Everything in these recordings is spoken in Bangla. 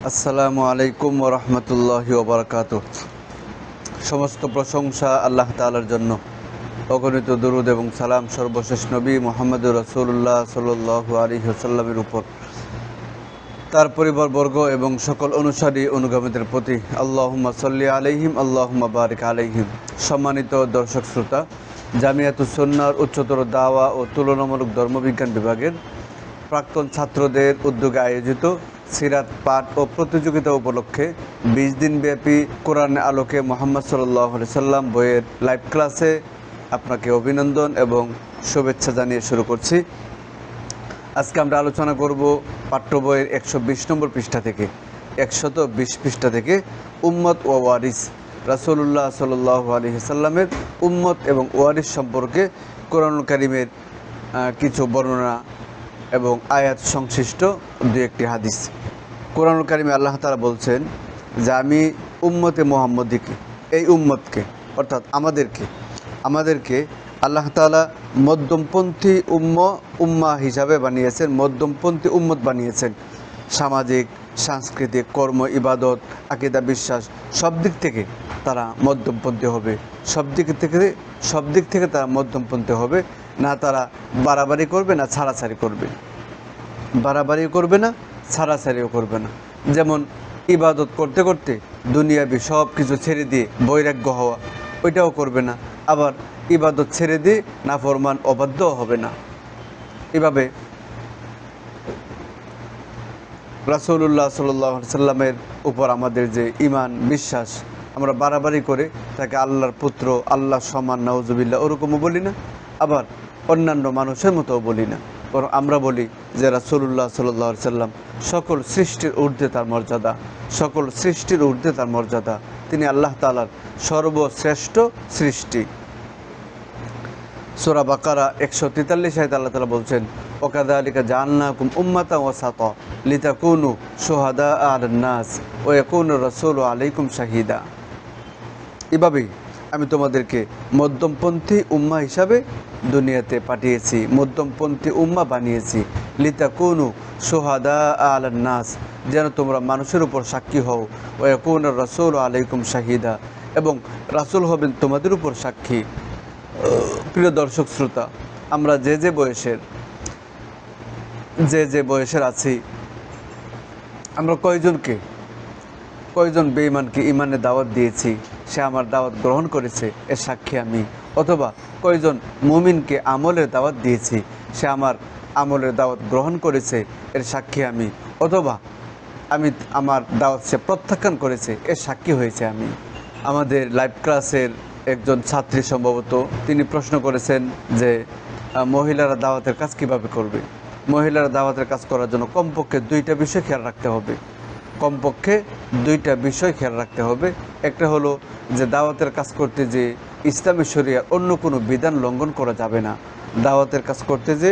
আসসালামু আলাইকুম ওয়া রাহমাতুল্লাহি ওয়া বারাকাতুহু। সমস্ত প্রশংসা আল্লাহ তাআলার জন্য। অগণিত দরুদ এবং সালাম সর্বশেষ নবী মুহাম্মদুর রাসূলুল্লাহ সাল্লাল্লাহু আলাইহি ওয়াসাল্লামের উপর, তার পরিবারবর্গ এবং সকল অনুসারী অনুগামীদের প্রতি। আল্লাহুম্মা সাল্লি আলাইহিম আল্লাহুম্মা বারিক আলাইহিম। সম্মানিত দর্শক শ্রোতা, জামিয়াতুস সুন্নাহর উচ্চতর দাওয়া ও তুলনামূলক ধর্মবিজ্ঞান বিভাগের প্রাক্তন ছাত্রদের উদ্যোগে আয়োজিত সিরাত পাঠ ও প্রতিযোগিতা উপলক্ষে 20 দিনব্যাপী কোরআনের আলোকে মুহাম্মদ সাল্লাল্লাহু আলাইহি সাল্লাম বইয়ের লাইভ ক্লাসে আপনাকে অভিনন্দন এবং শুভেচ্ছা জানিয়ে শুরু করছি। আজকে আমরা আলোচনা করব পাঠ্য বইয়ের 120 নম্বর পৃষ্ঠা থেকে 120 পৃষ্ঠা থেকে উম্মত ও ওয়ারিস, রাসূলুল্লাহ সাল্লাল্লাহু আলাইহি সাল্লামের উম্মত এবং ওয়ারিস সম্পর্কে কোরআনুল কারীমের কিছু বর্ণনা এবং আয়াত সংশ্লিষ্ট দুই একটি হাদিস। কোরআনুল কারীমে আল্লাহ তাআলা বলছেন যে আমি উম্মতে মুহাম্মদীকে, এই উম্মতকে অর্থাৎ আমাদেরকে আল্লাহ তাআলা মধ্যমপন্থী উম্মাহ হিসাবে বানিয়েছেন, মধ্যমপন্থী উম্মত বানিয়েছেন। সামাজিক, সাংস্কৃতিক, কর্ম, ইবাদত, আকীদা, বিশ্বাস সব দিক থেকে তারা মধ্যমপন্থী হবে, সব দিক থেকে তারা মধ্যমপন্থী হবে। না তারা বাড়াবাড়ি করবে না ছাড়াছাড়ি করবে, বাড়াবাড়িও করবে না ছাড়াছাড়িও করবে না। যেমন ইবাদত করতে করতে দুনিয়াবি সব কিছু ছেড়ে দিয়ে বৈরাগ্য হওয়া, ওইটাও করবে না। আবার ইবাদত ছেড়ে দিয়ে নাফরমান অবাধ্যও হবে না। এভাবে রাসূলুল্লাহ সাল্লাল্লাহু আলাইহি সাল্লামের উপর আমাদের যে ঈমান বিশ্বাস, আমরা বাড়াবাড়ি করে তাকে আল্লাহর পুত্র, আল্লাহর সমান, নাউজুবিল্লাহ ওরকমও বলি না, আবার অন্যান্য মানুষের মতোও বলি না। বরং আমরা বলি যে রাসূলুল্লাহ সাল্লাল্লাহু আলাইহি সাল্লাম সকল সৃষ্টির ঊর্ধ্বে তার মর্যাদা, সকল সৃষ্টির ঊর্ধ্বে তার মর্যাদা। তিনি আল্লাহ তাআলার সর্বশ্রেষ্ঠ সৃষ্টি। সূরা বাকারা 143 আয়াতে আল্লাহ তাআলা বলছেন, ওয়াকাযালিকা জাআলনাকুম উম্মাতান ওয়াসাতা লিতাকুনু শুহাদা আলান নাস ওয়া ইয়াকুনা রাসূলু আলাইকুম শাহীদা। এভাবেই আমি তোমাদেরকে মধ্যমপন্থী উম্মাহ হিসাবে দুনিয়াতে পাঠিয়েছি, মধ্যমপন্থী উম্মাহ বানিয়েছি। লিতাকুনু শুহাদা আলান নাস, যেন তোমরা মানুষের উপর সাক্ষী হও। ওয়া ইয়াকুনা রাসূলু আলাইকুম শাহীদা, এবং রাসূল হবেন তোমাদের উপর সাক্ষী। প্রিয় দর্শক শ্রোতা, আমরা যে বয়সের আছি, আমরা কয়জন বেঈমানকে ঈমানের দাওয়াত দিয়েছি, সে আমার দাওয়াত গ্রহণ করেছে, এর সাক্ষী আমি। অথবা কয়জন মুমিনকে আমলের দাওয়াত দিয়েছি, সে আমার আমলের দাওয়াত গ্রহণ করেছে, এর সাক্ষী আমি। অথবা আমার দাওয়াত সে প্রত্যাখ্যান করেছে, এর সাক্ষী হয়েছে আমি। আমাদের লাইভ ক্লাসের একজন ছাত্রী সম্ভবত তিনি প্রশ্ন করেছেন যে মহিলারা দাওয়াতের কাজ কিভাবে করবে। মহিলারা দাওয়াতের কাজ করার জন্য কমপক্ষে 2টা বিষয় খেয়াল রাখতে হবে। কমপক্ষে 2টা বিষয় খেয়াল রাখতে হবে। একটা হলো যে দাওয়াতের কাজ করতে যে ইসলামী শরিয়ার অন্য কোনো বিধান লঙ্ঘন করা যাবে না। দাওয়াতের কাজ করতে যে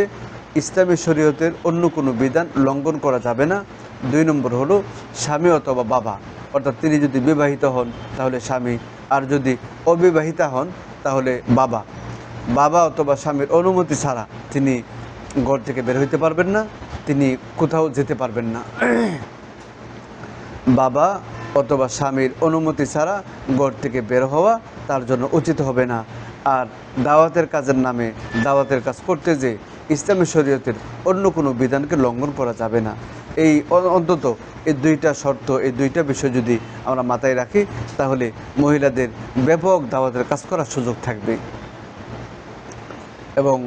ইসলামী শরীয়তের অন্য কোনো বিধান লঙ্ঘন করা যাবে না। 2 নম্বর হলো স্বামী অথবা বাবা, অর্থাৎ তিনি যদি বিবাহিত হন তাহলে স্বামী, আর যদি অবিবাহিতা হন তাহলে বাবা অথবা স্বামীর অনুমতি ছাড়া তিনি ঘর থেকে বের হইতে পারবেন না, তিনি কোথাও যেতে পারবেন না। বাবা অথবা স্বামীর অনুমতি ছাড়া ঘর থেকে বের হওয়া তার জন্য উচিত হবে না। আর দাওয়াতের কাজের নামে দাওয়াতের কাজ করতে যে ইসলামী শরীয়তের অন্য কোনো বিধানকে লঙ্ঘন করা যাবে না। এই অন্তত এই 2টা শর্ত, এই 2টা বিষয় যদি আমরা মাথায় রাখি তাহলে মহিলাদের ব্যাপক দাওয়াতের কাজ করার সুযোগ থাকবে। এবং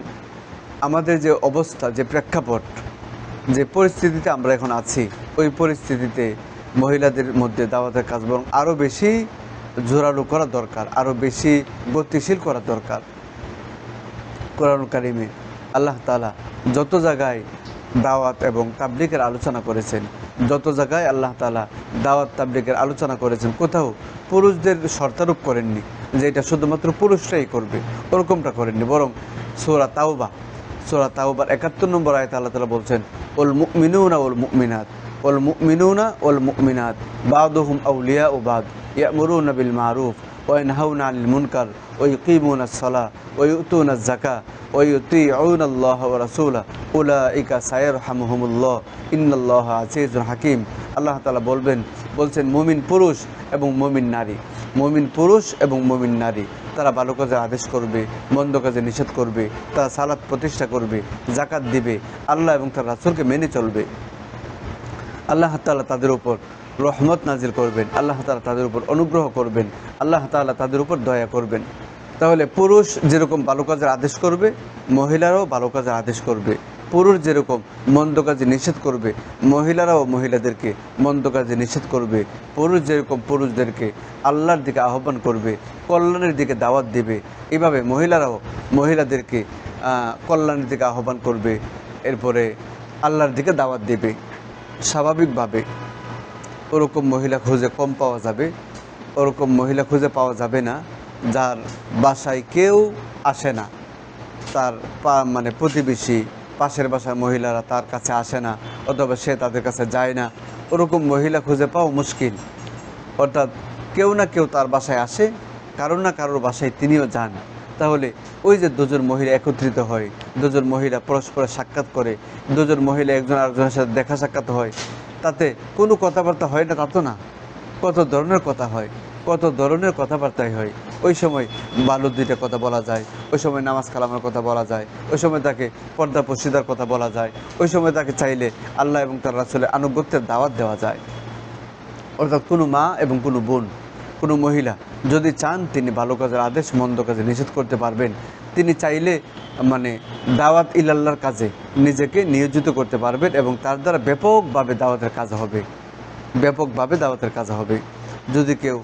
আমাদের যে অবস্থা, যে প্রেক্ষাপট, যে পরিস্থিতিতে আমরা এখন আছি, ওই পরিস্থিতিতে মহিলাদের মধ্যে দাওয়াতের কাজ বরং আরও বেশি জোরালো করা দরকার, আরও বেশি গতিশীল করা দরকার। কোরআনুল কারীমে আল্লাহ তাআলা যত জায়গায় দাওয়াত এবং তাবলীগের আলোচনা করেছেন, যত জায়গায় আল্লাহ তাআলা দাওয়াত তাবলীগের আলোচনা করেছেন, কোথাও পুরুষদের শর্তারোপ করেননি যে এটা শুধুমাত্র পুরুষরাই করবে, ওরকমটা করেননি। বরং সূরা তাওবার 71 নম্বর আয়াতে আল্লাহ তাআলা বলছেন, ওয়াল মুমিনুনা ওয়াল মুমিনাত বাদুহুম আউলিয়াউ বাদ ইয়ামুরুনা বিল মারুফ ওয়ানহাউনা আনিল মুনকার ওয়া ইউকিমুনাস সালাহ ওয়া ইউতুনাজ যাকাহ ওয়া ইউতিউনা আল্লাহ ওয়া রাসূলা উলাইকা সায়ারহামুহুমুল্লাহ ইন্নাল্লাহা আজিজুন হাকীম। আল্লাহ তাআলা বলছেন মুমিন পুরুষ এবং মুমিন নারী, মুমিন পুরুষ এবং মুমিন নারী তারা ভালো কাজের আদেশ করবে, মন্দ কাজে নিষেধ করবে, তারা সালাত প্রতিষ্ঠা করবে, যাকাত দিবে, আল্লাহ এবং তার রাসূলকে মেনে চলবে। আল্লাহ তাআলা তাদের উপর রহমত নাজিল করবেন, আল্লাহ তাআলা তাদের উপর অনুগ্রহ করবেন, আল্লাহ তাআলা তাদের উপর দয়া করবেন। তাহলে পুরুষ যেরকম ভালো কাজের আদেশ করবে, মহিলারাও ভালো কাজের আদেশ করবে। পুরুষ যেরকম মন্দ কাজে নিষেধ করবে, মহিলারাও মহিলাদেরকে মন্দ কাজে নিষেধ করবে। পুরুষ যেরকম পুরুষদেরকে আল্লাহর দিকে আহ্বান করবে, কল্যাণের দিকে দাওয়াত দেবে, এভাবে মহিলারাও মহিলাদেরকে কল্যাণের দিকে আহ্বান করবে, এরপরে আল্লাহর দিকে দাওয়াত দেবে। স্বাভাবিকভাবে ওরকম মহিলা খুঁজে কম পাওয়া যাবে, ওরকম মহিলা খুঁজে পাওয়া যাবে না যার বাসায় কেউ আসে না, তার মানে প্রতিবেশী পাশের বাসার মহিলারা তার কাছে আসে না, অথবা সে তাদের কাছে যায় না, ওরকম মহিলা খুঁজে পাওয়া মুশকিল। অর্থাৎ কেউ না কেউ তার বাসায় আসে, কারোর না কারোর বাসায় তিনিও যান। তাহলে ওই যে দুজন মহিলা একত্রিত হয়, দুজন মহিলা পরস্পরের সাক্ষাৎ করে, দুজন মহিলা একজন আরেকজনের সাথে দেখা সাক্ষাৎ হয়, তাতে কোনো কথাবার্তা হয় না তা তো না, কত ধরনের কথা হয়, কত ধরনের কথাবার্তাই হয়। ওই সময় ভালো দুইটা কথা বলা যায়, ওই সময় নামাজ কালামের কথা বলা যায়, ওই সময় তাকে পর্দা পর্শিদার কথা বলা যায়, ওই সময় তাকে চাইলে আল্লাহ এবং তার রাসূলের আনুগত্যের দাওয়াত দেওয়া যায়। অর্থাৎ কোনো মা এবং কোনো বোন, কোনো মহিলা যদি চান তিনি ভালো কাজের আদেশ মন্দ কাজে নিষেধ করতে পারবেন। তিনি চাইলে মানে দাওয়াত ইলাল্লাহর কাজে নিজেকে নিয়োজিত করতে পারবেন এবং তার দ্বারা ব্যাপকভাবে দাওয়াতের কাজ হবে, ব্যাপকভাবে দাওয়াতের কাজ হবে। যদি কেউ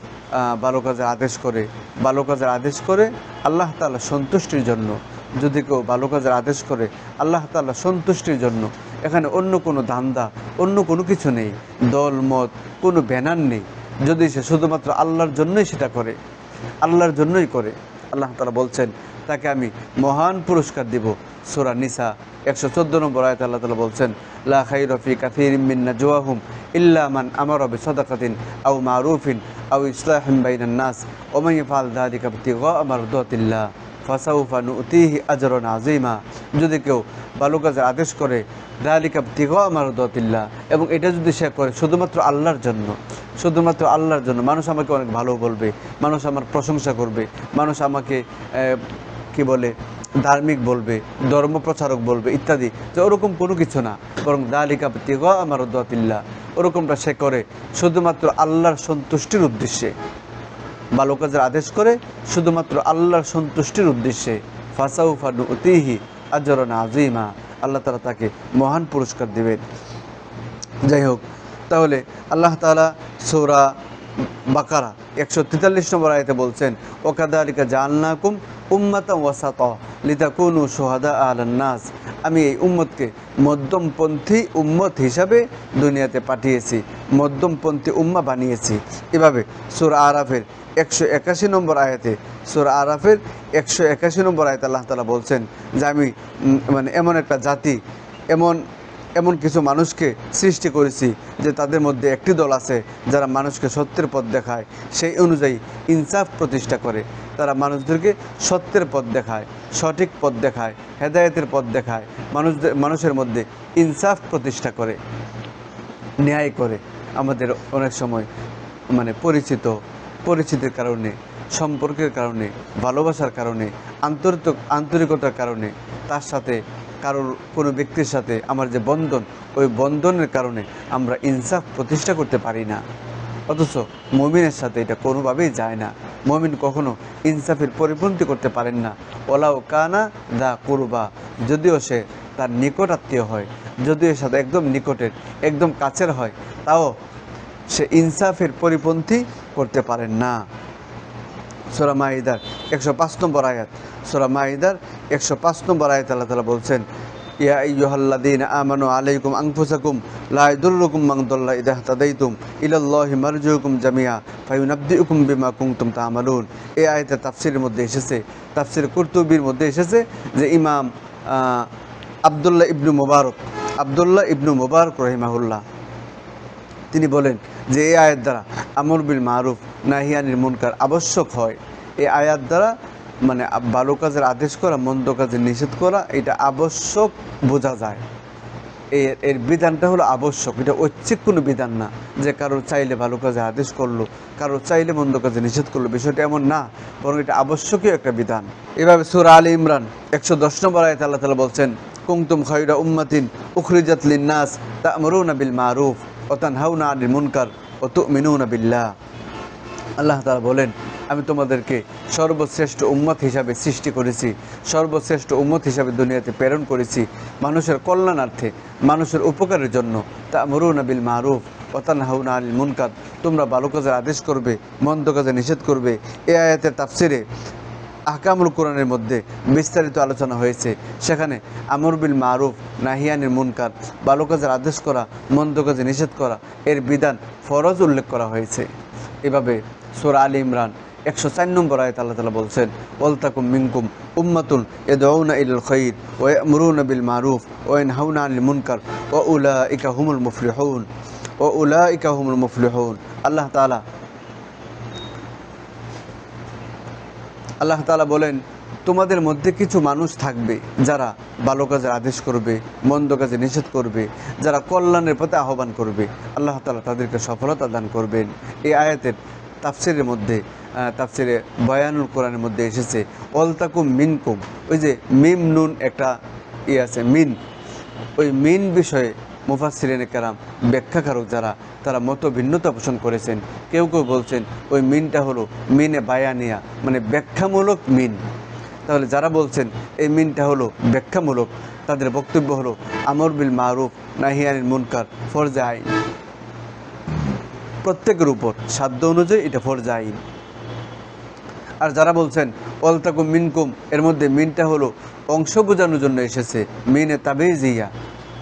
ভালো কাজের আদেশ করে আল্লাহ তাআলা সন্তুষ্টির জন্য, যদি কেউ ভালো কাজের আদেশ করে আল্লাহ তাআলা সন্তুষ্টির জন্য, এখানে অন্য কোনো ধান্দা, অন্য কোনো কিছু নেই, দল মত কোনো ব্যানার নেই, যদি সে শুধুমাত্র আল্লাহর জন্যই সেটা করে, আল্লাহর জন্যই করে, আল্লাহ তাআলা বলছেন তাকে আমি মহান পুরস্কার দিব। সূরা নিসা 114 নম্বর আয়াতে আল্লাহ তাআলা বলছেন লা খায়রা ফি কাসীরিম মিন নাজওয়াহুম ইল্লা মান আমারা বিসাদাকাতিন আও মারুফিন আও ইসলাহিন বাইনান নাস ওয়া মান ইয়াফআল যালিকা ইবতিগাআ মারদাতিল্লাহ ফাসাউফা নুতিহি আজরান আযীমা। যদি কেউ ভালো কাজের আদেশ করে যালিকা ইবতিগাআ মারদাতিল্লাহ, এবং এটা যদি সে করে শুধুমাত্র আল্লাহর জন্য, শুধুমাত্র আল্লাহর জন্য, মানুষ আমাকে অনেক ভালো বলবে, মানুষ আমার প্রশংসা করবে, মানুষ আমাকে কি বলে ধার্মিক বলবে, ধর্ম প্রচারক বলবে ইত্যাদি, যে ওরকম কোনো কিছু না, বরং যালিকা ইবতিগাআ মারদাতিল্লাহ, ওরকমটা সে করে শুধুমাত্র আল্লাহর সন্তুষ্টির উদ্দেশ্যে, ভালো কাজের আদেশ করে শুধুমাত্র আল্লাহর সন্তুষ্টির উদ্দেশ্যে, ফাসাউফা নুতিহি আজরান আযীমা, আল্লাহ তাআলা তাকে মহান পুরস্কার দেবেন। যাই হোক, তাহলে আল্লাহ তাআলা সূরা বাকারা 143 নম্বর আয়াতে বলছেন ওয়াকাযালিকা জাআলনাকুম উম্মাতান ওয়াসাতা লিতাকুনু শুহাদা আলান নাস, আমি এই উম্মতকে মধ্যমপন্থী উম্মত হিসাবে দুনিয়াতে পাঠিয়েছি, মধ্যমপন্থী উম্মাহ বানিয়েছি। এভাবে সূরা আরাফের 181 নম্বর আয়াতে, সূরা আরাফের 181 নম্বর আয়াতে আল্লাহ তাআলা বলছেন যে আমি মানে এমন একটা জাতি, এমন কিছু মানুষকে সৃষ্টি করেছি যে তাদের মধ্যে একটি দল আছে যারা মানুষকে সত্যের পথ দেখায়, সেই অনুযায়ী ইনসাফ প্রতিষ্ঠা করে, তারা মানুষদেরকে সত্যের পথ দেখায়, সঠিক পথ দেখায়, হেদায়েতের পথ দেখায়, মানুষের মধ্যে ইনসাফ প্রতিষ্ঠা করে, ন্যায় করে। আমাদের অনেক সময় মানে পরিচিতির কারণে, সম্পর্কের কারণে, ভালোবাসার কারণে, আন্তরিকতার কারণে, তার সাথে কারোর কোনো ব্যক্তির সাথে আমার যে বন্ধন, ওই বন্ধনের কারণে আমরা ইনসাফ প্রতিষ্ঠা করতে পারি না। অথচ মুমিনের সাথে এটা কোনোভাবেই যায় না। মুমিন কখনো ইনসাফের পরিপন্থী করতে পারেন না। ওয়ালাউ কানা দা কুরবা, যদিও সে তার নিকট আত্মীয় হয়, যদিও এর সাথে একদম নিকটের, একদম কাছের হয়, তাও সে ইনসাফের পরিপন্থী করতে পারেন না। সূরা মাইদার 105 নম্বর আয়াত, সূরা মাইদার 105 নম্বর আয়াত আল্লাহ তাআলা বলছেন ইয়া আইয়ুহাল্লাযীনা আমানু আলাইকুম আনফুসাকুম লা ইয়াদুররুকুম মান দাল্লা ইযা ইহতাদাইতুম ইলাল্লাহি মারজিউকুম জামিআ ফায়ুনাব্বিউকুম বিমা কুনতুম তা'মালুন। এই আয়াতের তাফসীরের মধ্যে এসেছে, তাফসীর কুরতুবীর মধ্যে এসেছে যে ইমাম আব্দুল্লাহ ইবনু মুবারক রাহিমাহুল্লাহ তিনি বলেন যে এই আয়াত দ্বারা আমর বিল মারুফ নাহি আনিল মুনকার আবশ্যক হয়। এই আয়াত দ্বারা মানে ভালো কাজের আদেশ করা, মন্দ কাজের নিষেধ করা, এটা আবশ্যক বোঝা যায়। এর বিধানটা হলো আবশ্যক, এটা ঐচ্ছিক কোনো বিধান না যে কারো চাইলে ভালো কাজে আদেশ করলো, কারো চাইলে মন্দ কাজে নিষেধ করলো, বিষয়টা এমন না, বরং এটা আবশ্যকীয় একটা বিধান। এভাবে সূরা আলে ইমরান 110 নম্বর আয়াতে আল্লাহ তাআলা বলছেন, কুনতুম খায়রা উম্মাতিন উখরিজাত লিন-নাস তা'মুরুনা বিল মারুফ ওয়া তানহাউনা আনিল মুনকার ওয়া তু'মিনুনা বিল্লাহ। আল্লাহ তাআলা বলেন, আমি তোমাদেরকে সর্বশ্রেষ্ঠ উম্মত হিসাবে সৃষ্টি করেছি, সর্বশ্রেষ্ঠ উম্মত হিসাবে দুনিয়াতে প্রেরণ করেছি, মানুষের কল্যাণার্থে, মানুষের উপকারের জন্য। তা'মুরুনা বিল মারুফ ওয়া তানহাউনা আনিল মুনকার, তোমরা ভালো কাজের আদেশ করবে, মন্দ কাজে নিষেধ করবে। এই আয়াতের তাফসিরে আহকামুল কোরআনের মধ্যে বিস্তারিত আলোচনা হয়েছে। সেখানে আমর বিল মারুফ নাহি আনিল মুনকার, ভালো কাজের আদেশ করা, মন্দ কাজে নিষেধ করা, এর বিধান ফরজ উল্লেখ করা হয়েছে। এভাবে সূরা আলে ইমরান 104 নম্বর আয়াতে আল্লাহ তাআলা বলছেন, ওয়ালতাকুম মিনকুম উম্মাতুন ইয়াদউনা ইলাল খায়র ওয়া ইয়ামুরুনা বিল মারুফ ওয়া ইয়ানহাউনা আনিল মুনকার ওয়া উলাইকা হুমুল মুফলিহুন ওয়া উলাইকা হুমুল মুফলিহুন। আল্লাহ তাআলা বলেন, তোমাদের মধ্যে কিছু মানুষ থাকবে যারা ভালো কাজের আদেশ করবে, মন্দ কাজে নিষেধ করবে, যারা কল্যাণের পথে আহ্বান করবে, আল্লাহ তাআলা তাদেরকে সফলতা দান করবেন। এই আয়াতের তাফসিরের মধ্যে, তাফসিরে বয়ানুল কোরআনের মধ্যে এসেছে ওয়ালতাকুম মিনকুম, ওই যে মিম নুন একটা আছে মিন, ওই মিন বিষয়ে মুফাসসিরিনে কেরাম, ব্যাখ্যাকারক যারা, তারা মত ভিন্নতা পোষণ করেছেন। কেউ কেউ বলছেন ওই মিনটা হলো মিনে বায়ানিয়া, মানে ব্যাখ্যামূলক মিন। তাহলে যারা বলছেন এই মিনটা হলো ব্যাখ্যামূলক, তাদের বক্তব্য হলো আমর বিল মারুফ নাহি আনিল মুনকার ফরজে আইন, প্রত্যেকের উপর সাধ্য অনুযায়ী এটা ফরজে আইন। আর যারা বলছেন ওয়ালতাকুম মিনকুম, এর মধ্যে মিনটা হলো অংশ বোঝানোর জন্য এসেছে, মিনে তাবেইজিয়া,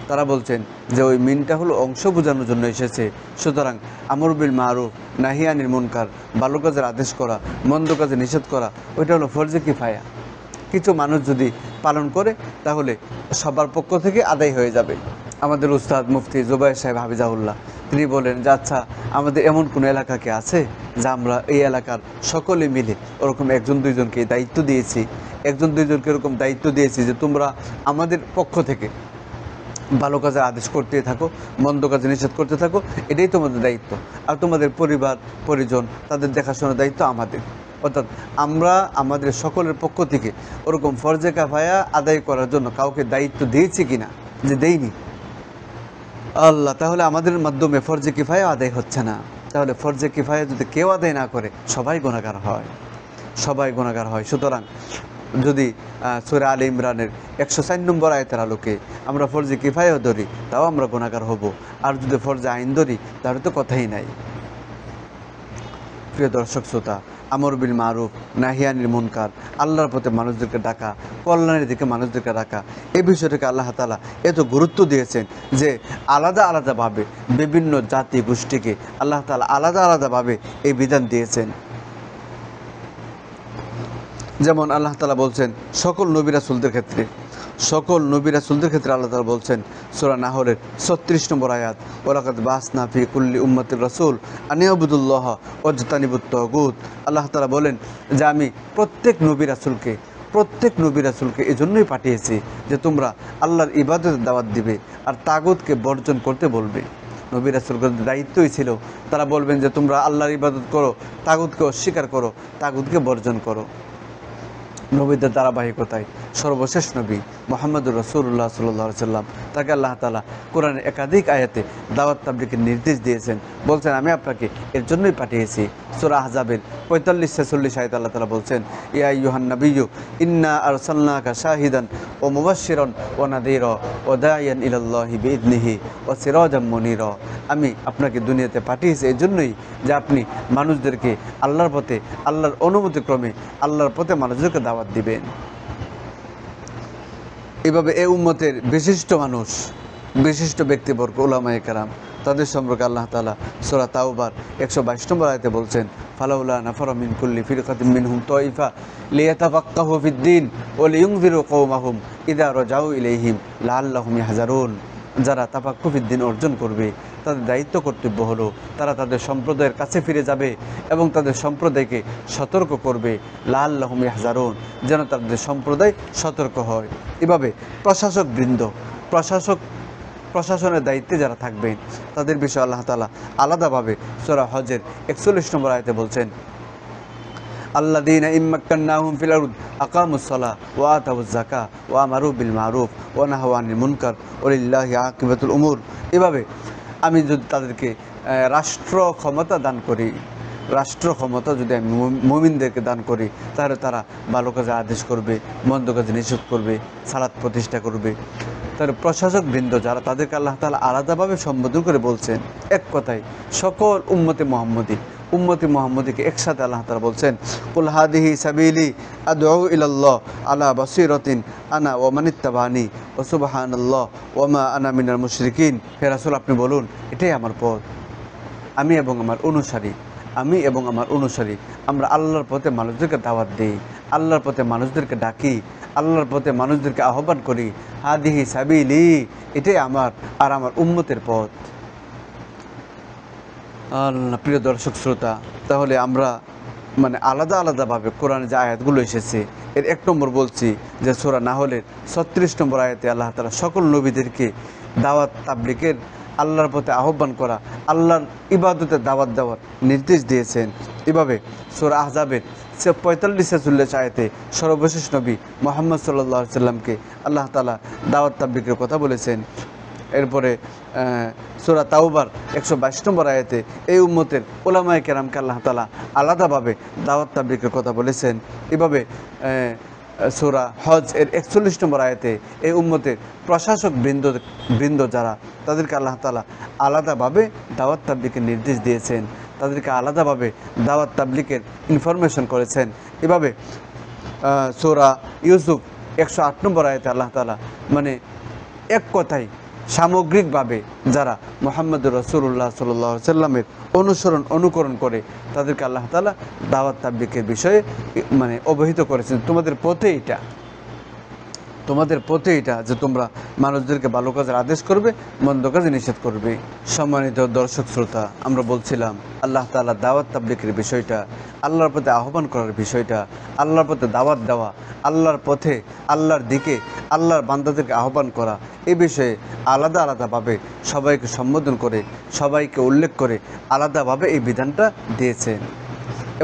তারা বলছেন যে ওই মিনটা হলো অংশ বোঝানোর জন্য এসেছে। সুতরাং আমর বিল মারুফ নাহি আনিল মুনকার, ভালো কাজের আদেশ করা, মন্দ কাজে নিষেধ করা, ওইটা হলো ফরজে কিফায়া। কিছু মানুষ যদি পালন করে তাহলে সবার পক্ষ থেকে আদায় হয়ে যাবে। আমাদের উস্তাদ মুফতি জুবায়ের সাহেব হাফিজাহুল্লাহ, তিনি বলেন যে আচ্ছা, আমাদের এমন কোনো এলাকা কি আছে যা আমরা এই এলাকার সকলে মিলে ওরকম একজন দুইজনকে দায়িত্ব দিয়েছি, একজন দুইজনকে এরকম দায়িত্ব দিয়েছি যে তোমরা আমাদের পক্ষ থেকে ভালো কাজে আদেশ করতে থাকো, মন্দ কাজে নিষেধ করতে থাকো, এটাই তোমাদের দায়িত্ব। আর তোমাদের পরিবার পরিজন তাদের দেখাশোনার দায়িত্ব আমাদের। অর্থাৎ আমরা আমাদের সকলের পক্ষ থেকে ওরকম ফরজে কিফায়া আদায় করার জন্য কাউকে দায়িত্ব দিয়েছি কিনা, যে দেইনি আল্লাহ, তাহলে আমাদের মাধ্যমে ফরজে কিফায়া আদায় হচ্ছে না। তাহলে ফরজে কিফায়া যদি কেউ আদায় না করে সবাই গুনাহগার হয়, সবাই গুনাহগার হয়। সুতরাং যদি সূরা আলে ইমরানের 104 নম্বর আয়াতের আলোকে আমরা ফরজে কিফায়া ধরি, তাও আমরা গুনাহগার হব। আর যদি ফরজে আইন ধরি তাহলে তো কথাই নাই। প্রিয় দর্শক শ্রোতা, আমর বিল মারুফ নাহি আনিল মুনকার, আল্লাহর পথে মানুষদেরকে ডাকা, কল্যাণের দিকে মানুষদেরকে ডাকা, এই বিষয়টাকে আল্লাহ তাআলা এত গুরুত্ব দিয়েছেন যে আলাদা আলাদাভাবে বিভিন্ন জাতি গোষ্ঠীকে আল্লাহ তাআলা আলাদা আলাদাভাবে এই বিধান দিয়েছেন। যেমন আল্লাহ তাআলা বলছেন সকল নবী রাসূলদের ক্ষেত্রে, সকল নবী রাসূলদের ক্ষেত্রে আল্লাহ তাআলা বলছেন সূরা নাহলের 36 নম্বর আয়াত, ওয়ালাকাদ বাসনা ফি কুল্লি উম্মাতির রাসূল আন ইয়াবুদুল্লাহ ওয়াজতানিবুত তাগুত। আল্লাহ তাআলা বলেন যে আমি প্রত্যেক নবী রাসূলকে এজন্যই পাঠিয়েছি যে তোমরা আল্লাহর ইবাদতের দাওয়াত দিবে আর তাগুতকে বর্জন করতে বলবে। নবী রাসূলদের দায়িত্বই ছিল, তারা বলবেন যে তোমরা আল্লাহর ইবাদত করো, তাগুতকে অস্বীকার করো, তাগুতকে বর্জন করো। নবীদের ধারাবাহিকতায় সর্বশেষ নবী মুহাম্মদুর রাসূলুল্লাহ সাল্লাল্লাহু আলাইহি সাল্লাম, তাকে আল্লাহ তাআলা কোরআনের একাধিক আয়াতে দাওয়াত তাবলীগের নির্দেশ দিয়েছেন, বলছেন আমি আপনাকে এর জন্যই পাঠিয়েছি। সূরা আহজাবের 45-46 আয়াতে আল্লাহ তাআলা বলছেন, ইয়া আইয়ুহান নাবিয়্যু ইন্না আরসালনাকা শাহিদান ওয়া মুবাশশিরান ওয়া নাযীরা ওয়া দাঈয়ান ইলাল্লাহি বিইذনিহি ওয়া সিরাজাম মুনীরা। আমি আপনাকে দুনিয়াতে পাঠিয়েছি এই জন্যই যে আপনি মানুষদেরকে আল্লাহর পথে, আল্লাহর অনুমতিক্রমে আল্লাহর পথে মানুষদেরকে দাওয়াত দিবেন। এভাবে এই উম্মতের বিশিষ্ট মানুষ, বিশিষ্ট ব্যক্তিবর্গ উলামায়ে কেরাম, তাদের সম্পর্কে আল্লাহ তাআলা সূরা তাওবার 122 নম্বর আয়াতে বলছেন, ফালাউলা নাফারা মিন কুল্লি ফিরকাতিন মিনহুম তাইফা লিয়াতাফাক্কাহু ফিদ-দীন ওয়া লিয়ুনযিরু কওমাহুম ইযা রাজাউ ইলাইহিম লাআল্লাহুম ইয়াহজারুন। যারা তাফাক্কু ফিদ-দীন অর্জন করবে, তাদের দায়িত্ব কর্তব্য হলো তারা তাদের সম্প্রদায়ের কাছে ফিরে যাবে এবং তাদের সম্প্রদায়কে সতর্ক করবে লাআল্লাহুম ইয়াহজারুন, যেন তাদের সম্প্রদায় সতর্ক হয়। এভাবে প্রশাসনের দায়িত্বে যারা থাকবেন তাদের বিষয়ে আল্লাহ তাআলা আলাদাভাবে সূরা হজের 41 নম্বর আয়াতে বলছেন, আল্লাযীনা ইম্মাক্কান্নাহুম ফিল আরদ আকামুস সালাহ ওয়া আতাউয যাকাহ ওয়া আমারু বিল মারুফ ওয়া নাহাউ আনিল মুনকার ওয়ালিল্লাহি আকিবাতুল উমুর। এভাবে আমি যদি তাদেরকে রাষ্ট্র ক্ষমতা দান করি, রাষ্ট্র ক্ষমতা যদি আমি মুমিনদেরকে দান করি, তাহলে তারা ভালো কাজে আদেশ করবে, মন্দ কাজে নিষেধ করবে, সালাত প্রতিষ্ঠা করবে। তার প্রশাসক বৃন্দ যারা, তাদেরকে আল্লাহ তাআলা আলাদাভাবে সম্বোধন করে বলছেন। এক কথায় সকল উম্মতে মুহাম্মদীকে একসাথে আল্লাহ তাআলা বলছেন, কুল হাদিহি সাবিলি আদউ ইলাল্লাহ আলা বাসীরাতিন আনা ওয়া মানিত্তাবানি ওয়া সুবহানাল্লাহ ওয়া মা আনা মিনাল মুশরিকিন। হে রাসূল, আপনি বলুন, এটাই আমার পথ, আমি এবং আমার অনুসারী আমরা আল্লাহর পথে মানুষদেরকে দাওয়াত দিই, আল্লাহর পথে মানুষদেরকে ডাকি, আল্লাহর পথে মানুষদেরকে আহ্বান করি। হাদিহি সাবিলি, এটাই আমার আর আমার উম্মতের পথ। আল্লাহ, প্রিয় দর্শক শ্রোতা, তাহলে আমরা আলাদাভাবে কোরআনে যে আয়াতগুলো এসেছে এর 1 নম্বর বলছি যে সূরা নাহলের 36 নম্বর আয়াতে আল্লাহ তাআলা সকল নবীদেরকে দাওয়াত তাবলীগের, আল্লাহর পথে আহ্বান করা, আল্লাহর ইবাদতে দাওয়াত দেওয়ার নির্দেশ দিয়েছেন। এভাবে সূরা আহজাবের 45-46 আয়াতে সর্বশেষ নবী মুহাম্মদ সাল্লাল্লাহু আলাইহি সাল্লামকে আল্লাহ তাআলা দাওয়াত তাবলীগের কথা বলেছেন। এরপরে সূরা তাওবার 122 নম্বর আয়াতে এই উম্মতের উলামায়ে কেরামকে আল্লাহ তাআলা আলাদাভাবে দাওয়াত তাবলীগের কথা বলেছেন। এভাবে সূরা হজ এর 41 নম্বর আয়াতে এই উম্মতের প্রশাসক বৃন্দ যারা, তাদেরকে আল্লাহ তাআলা আলাদাভাবে দাওয়াত তাবলীগের নির্দেশ দিয়েছেন, তাদেরকে আলাদাভাবে দাওয়াত তাবলীগের ইনফরমেশন করেছেন। এভাবে সূরা ইউসুফ 108 নম্বর আয়াতে আল্লাহ তাআলা এক কথায় সামগ্রিকভাবে যারা মুহাম্মদুর রাসূলুল্লাহ সাল্লাল্লাহু আলাইহি সাল্লামের অনুকরণ করে তাদেরকে আল্লাহ তাআলা দাওয়াত তাবলীগের বিষয়ে অবহিত করেছেন। তোমাদের পথে এটা যে তোমরা মানুষদেরকে ভালো কাজের আদেশ করবে, মন্দ কাজে নিষেধ করবে। সম্মানিত দর্শক শ্রোতা, আমরা বলছিলাম আল্লাহ তাআলা দাওয়াত তাবলীগের বিষয়টা, আল্লাহর পথে আহ্বান করার বিষয়টা, আল্লাহর পথে দাওয়াত দেওয়া, আল্লাহর পথে, আল্লাহর দিকে, আল্লাহর বান্দাদেরকে আহ্বান করা, এই বিষয়ে আলাদাভাবে সবাইকে সম্বোধন করে, সবাইকে উল্লেখ করে আলাদাভাবে এই বিধানটা দিয়েছেন।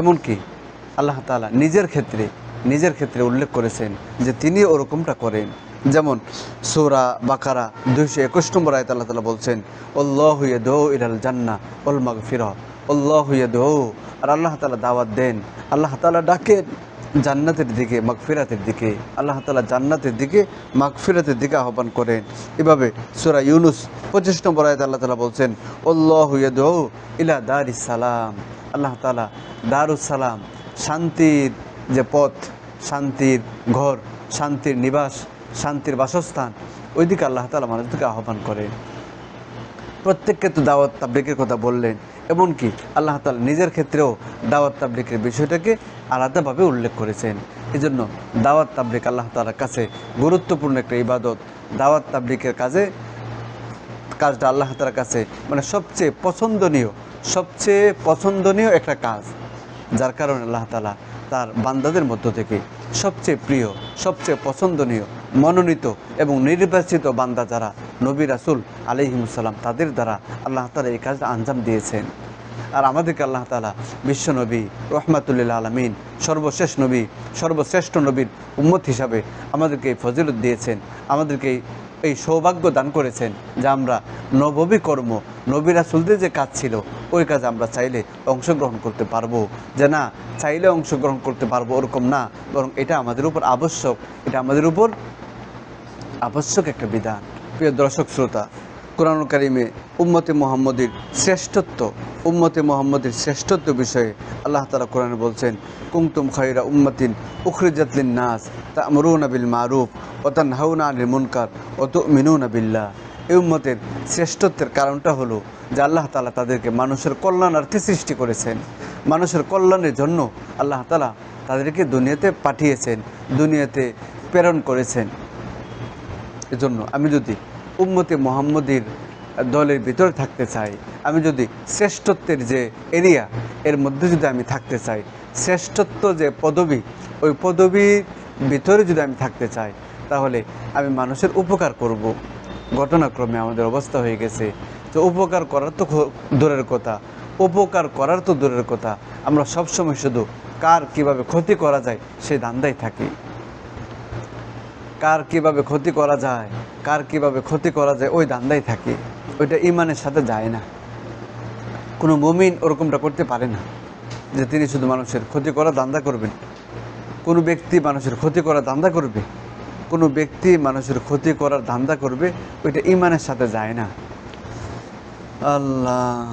এমনকি আল্লাহ তাআলা নিজের ক্ষেত্রে উল্লেখ করেছেন যে তিনি ওরকমটা করেন। যেমন সূরা বাকারা 221 নম্বর আয়াতে আল্লাহ তাআলা বলছেন, আল্লাহু ইয়াদউ ইলাল জান্নাহ ওয়াল মাগফিরাহ, আল্লাহু ইয়াদউ, আর আল্লাহ তাআলা দাওয়াত দেন, আল্লাহ তাআলা ডাকেন জান্নাতের দিকে, মাগফিরাতের দিকে। আল্লাহ তাআলা জান্নাতের দিকে, মাগফিরাতের দিকে আহ্বান করেন। এভাবে সূরা ইউনুস 25 নম্বর আয়াতে আল্লাহ তাআলা বলছেন, আল্লাহু ইয়াদউ ইলা দারিস সালাম, আল্লাহ তাআলা দারুস সালাম, শান্তির যে পথ, শান্তির ঘর, শান্তির নিবাস, শান্তির বাসস্থান, ওইদিকে আল্লাহ তাআলা মানুষদেরকে আহ্বান করেন। প্রত্যেককে তো দাওয়াত তাবলীগের কথা বললেন, এমনকি আল্লাহ তাআলা নিজের ক্ষেত্রেও দাওয়াত তাবলীগের বিষয়টাকে আলাদাভাবে উল্লেখ করেছেন। এজন্য দাওয়াত তাবলীগ আল্লাহ তাআলার কাছে গুরুত্বপূর্ণ একটা ইবাদত। দাওয়াত তাবলীগের কাজটা আল্লাহ তাআলার কাছে সবচেয়ে পছন্দনীয় একটা কাজ, যার কারণে আল্লাহ তাআলা তার বান্দাদের মধ্য থেকে সবচেয়ে প্রিয়, সবচেয়ে পছন্দনীয়, মনোনীত এবং নির্বাচিত বান্দা যারা নবী রাসূল আলাইহিমুস সালাম, তাদের দ্বারা আল্লাহ তাআলা এই কাজটা আঞ্জাম দিয়েছেন। আর আমাদেরকে আল্লাহ তাআলা বিশ্ব নবী, রহমাতুল লিল আলামিন, সর্বশ্রেষ্ঠ নবীর উম্মত হিসাবে আমাদেরকে এই ফজিলত দিয়েছেন, আমাদেরকে এই সৌভাগ্য দান করেছেন যে আমরা নববী কর্ম, নবী রাসূলদের যে কাজ ছিল ওই কাজে আমরা চাইলে অংশগ্রহণ করতে পারবো। যে না চাইলে অংশগ্রহণ করতে পারবো ওরকম না, বরং এটা আমাদের উপর আবশ্যক, এটা আমাদের উপর আবশ্যক একটা বিধান। প্রিয় দর্শক শ্রোতা, কোরআনুল কারীমে উম্মতে মুহাম্মদের শ্রেষ্ঠত্ব বিষয়ে আল্লাহ তাআলা কোরআনে বলছেন, কুনতুম খায়রা উম্মাতিন উখরিজাত লিন-নাস তা'মুরুনা বিল মারুফ ওয়া তানহাউনা আনিল মুনকার ওয়া তু'মিনুনা বিল্লাহ। এই উম্মতের শ্রেষ্ঠত্বের কারণটা হলো যে আল্লাহ তাআলা তাদেরকে মানুষের কল্যাণার্থে সৃষ্টি করেছেন, মানুষের কল্যাণের জন্য আল্লাহ তাআলা তাদেরকে দুনিয়াতে পাঠিয়েছেন, দুনিয়াতে প্রেরণ করেছেন। এজন্য আমি যদি উম্মতে মুহাম্মদীর দলের ভিতরে থাকতে চাই, আমি যদি শ্রেষ্ঠত্বের যে এরিয়া এর মধ্যে যদি আমি থাকতে চাই, শ্রেষ্ঠত্ব যে পদবী ওই পদবীর ভিতরে যদি আমি থাকতে চাই, তাহলে আমি মানুষের উপকার করব। ঘটনাক্রমে আমাদের অবস্থা হয়ে গেছে যে উপকার করার তো দূরের কথা, আমরা সবসময় শুধু কার কিভাবে ক্ষতি করা যায় সেই ধান্দায় থাকি। কার কিভাবে ক্ষতি করা যায় ওই ধান্দায় থাকি। ওইটা ঈমানের সাথে যায় না। কোনো মুমিন ওরকমটা করতে পারে না যে তিনি শুধু মানুষের ক্ষতি করা ধান্দা করবেন। কোনো ব্যক্তি মানুষের ক্ষতি করার ধান্দা করবে, ওইটা ঈমানের সাথে যায় না। আল্লাহ,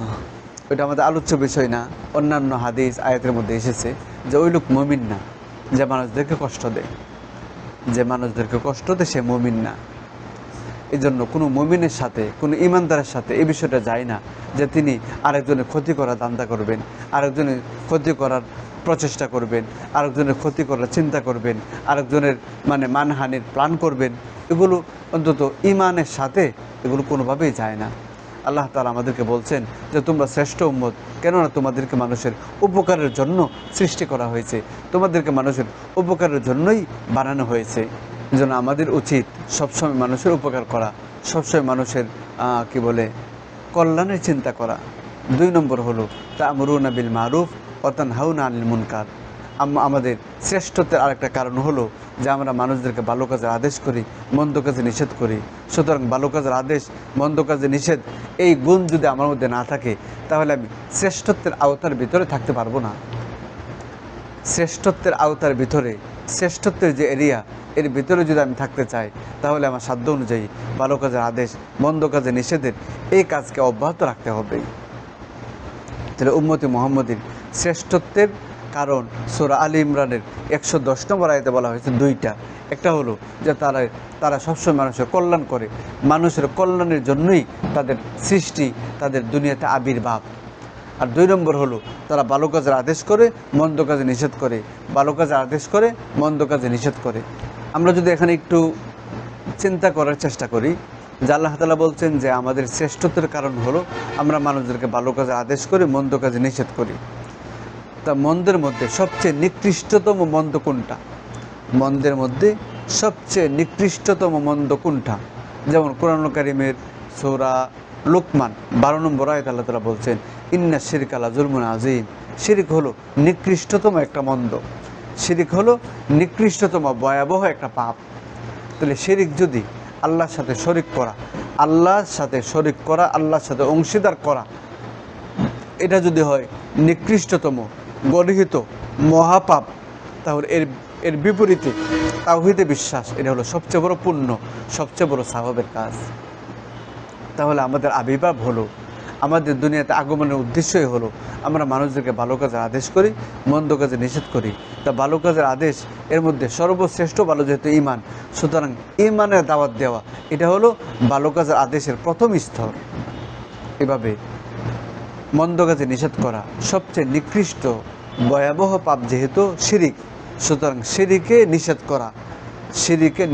ওইটা আমাদের আলোচ্য বিষয় না। অন্যান্য হাদিস আয়াতের মধ্যে এসেছে যে ওই লোক মুমিন না, যে মানুষদেরকে কষ্ট দেয়, সে মুমিন না। এই জন্য কোনো মুমিনের সাথে, কোনো ইমানদারের সাথে এই বিষয়টা যায় না যে তিনি আরেকজনের ক্ষতি করার ধান্দা করবেন, আরেকজনের ক্ষতি করার প্রচেষ্টা করবেন, আরেকজনের ক্ষতি করার চিন্তা করবেন, আরেকজনের মানহানির প্ল্যান করবেন। এগুলো অন্তত ইমানের সাথে এগুলো কোনোভাবেই যায় না। আল্লাহ তাআলা আমাদেরকে বলছেন যে তোমরা শ্রেষ্ঠ উম্মত, কেননা তোমাদেরকে মানুষের উপকারের জন্য সৃষ্টি করা হয়েছে, তোমাদেরকে মানুষের উপকারের জন্যই বানানো হয়েছে। যেন আমাদের উচিত সবসময় মানুষের উপকার করা, সবসময় মানুষের কল্যাণের চিন্তা করা। 2 নম্বর হলো তা'মুরুনা বিল মারুফ ওয়া তানহাউনা আনিল মুনকার। আমাদের শ্রেষ্ঠত্বের আরেকটা কারণ হলো যে আমরা মানুষদেরকে ভালো কাজের আদেশ করি, মন্দ কাজে নিষেধ করি। সুতরাং ভালো কাজের আদেশ, মন্দ কাজে নিষেধ, এই গুণ যদি আমার মধ্যে না থাকে তাহলে আমি শ্রেষ্ঠত্বের আওতার ভিতরে থাকতে পারবো না। শ্রেষ্ঠত্বের যে এরিয়া এর ভিতরে যদি আমি থাকতে চাই, তাহলে আমার সাধ্য অনুযায়ী ভালো কাজের আদেশ, মন্দ কাজে নিষেধের এই কাজকে অব্যাহত রাখতে হবে। তাহলে উম্মতে মুহাম্মদীর শ্রেষ্ঠত্বের কারণ সূরা আলী ইমরানের 110 নম্বর আয়াতে বলা হয়েছে 2টা। একটা হলো যে তারা সবসময় মানুষের কল্যাণ করে, মানুষের কল্যাণের জন্যই তাদের সৃষ্টি, তাদের দুনিয়াতে আবির্ভাব। আর 2 নম্বর হলো তারা ভালো কাজের আদেশ করে, মন্দ কাজে নিষেধ করে, ভালো কাজের আদেশ করে, মন্দ কাজে নিষেধ করে। আমরা যদি এখানে একটু চিন্তা করার চেষ্টা করি যে আল্লাহ তাআলা বলছেন যে আমাদের শ্রেষ্ঠত্বের কারণ হলো আমরা মানুষদেরকে ভালো কাজে আদেশ করি, মন্দ কাজে নিষেধ করি। তা মন্দের মধ্যে সবচেয়ে নিকৃষ্টতম মন্দ কোনটা? যেমন কোরআনুল কারীমের সূরা লুকমান 12 নম্বর আয়াত আল্লাহ তাআলা বলছেন ইন্না শিরকা লা যুলমুন আযীম। শিরক হলো নিকৃষ্টতম একটা মন্দ, শিরক হলো নিকৃষ্টতম ভয়াবহ একটা পাপ। তাহলে শিরক যদি আল্লাহর সাথে শরিক করা, আল্লাহর সাথে অংশীদার করা, এটা যদি হয় নিকৃষ্টতম গর্হিত মহাপাপ, তাহলে এর বিপরীতে তাওহীদে বিশ্বাস, এটা হলো সবচেয়ে বড় পুণ্য, সবচেয়ে বড় সওয়াবের কাজ। তাহলে আমাদের আবির্ভাব হলো, আমাদের দুনিয়াতে আগমনের উদ্দেশ্যই হলো আমরা মানুষদেরকে ভালো কাজের আদেশ করি, মন্দ কাজে নিষেধ করি। তা ভালো কাজের আদেশ এর মধ্যে সর্বশ্রেষ্ঠ ভালো যেহেতু ঈমান, সুতরাং ঈমানের দাওয়াত দেওয়া এটা হলো ভালো কাজের আদেশের প্রথম স্তর। এভাবে মন্দ কাজে নিষেধ করা সবচেয়ে নিকৃষ্ট ভয়াবহ পাপ যেহেতু শিরিক, সুতরাং শিরিকে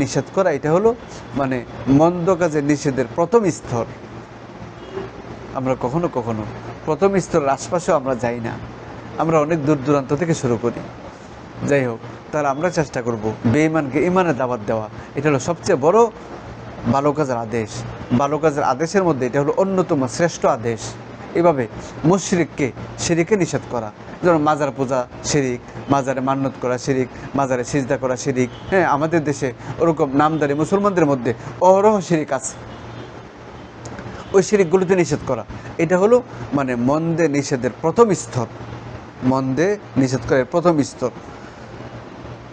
নিষেধ করা এটা হলো মন্দ কাজে নিষেধের প্রথম স্তর। আমরা কখনো কখনো প্রথম স্তরের আশপাশেও আমরা যাই না, আমরা অনেক দূর দূরান্ত থেকে শুরু করি। যাই হোক, তাহলে আমরা চেষ্টা করব বেঈমানকে ঈমানের দাওয়াত দেওয়া, এটা হলো সবচেয়ে বড় ভালো কাজের আদেশ। ভালো কাজের আদেশের মধ্যে এটা হলো অন্যতম শ্রেষ্ঠ আদেশ। এভাবে মুশরিককে শিরিকে নিষেধ করা, যেমন মাজার পূজা শিরিক, মাজারে মান্নত করা শিরিক, মাজারে সিজদা করা শিরিক। হ্যাঁ, আমাদের দেশে ওরকম নামদারি মুসলমানদের মধ্যে অহরহ শিরিক আছে, ওই শিরিকগুলোতে নিষেধ করা এটা হলো মন্দে নিষেধের প্রথম স্তর,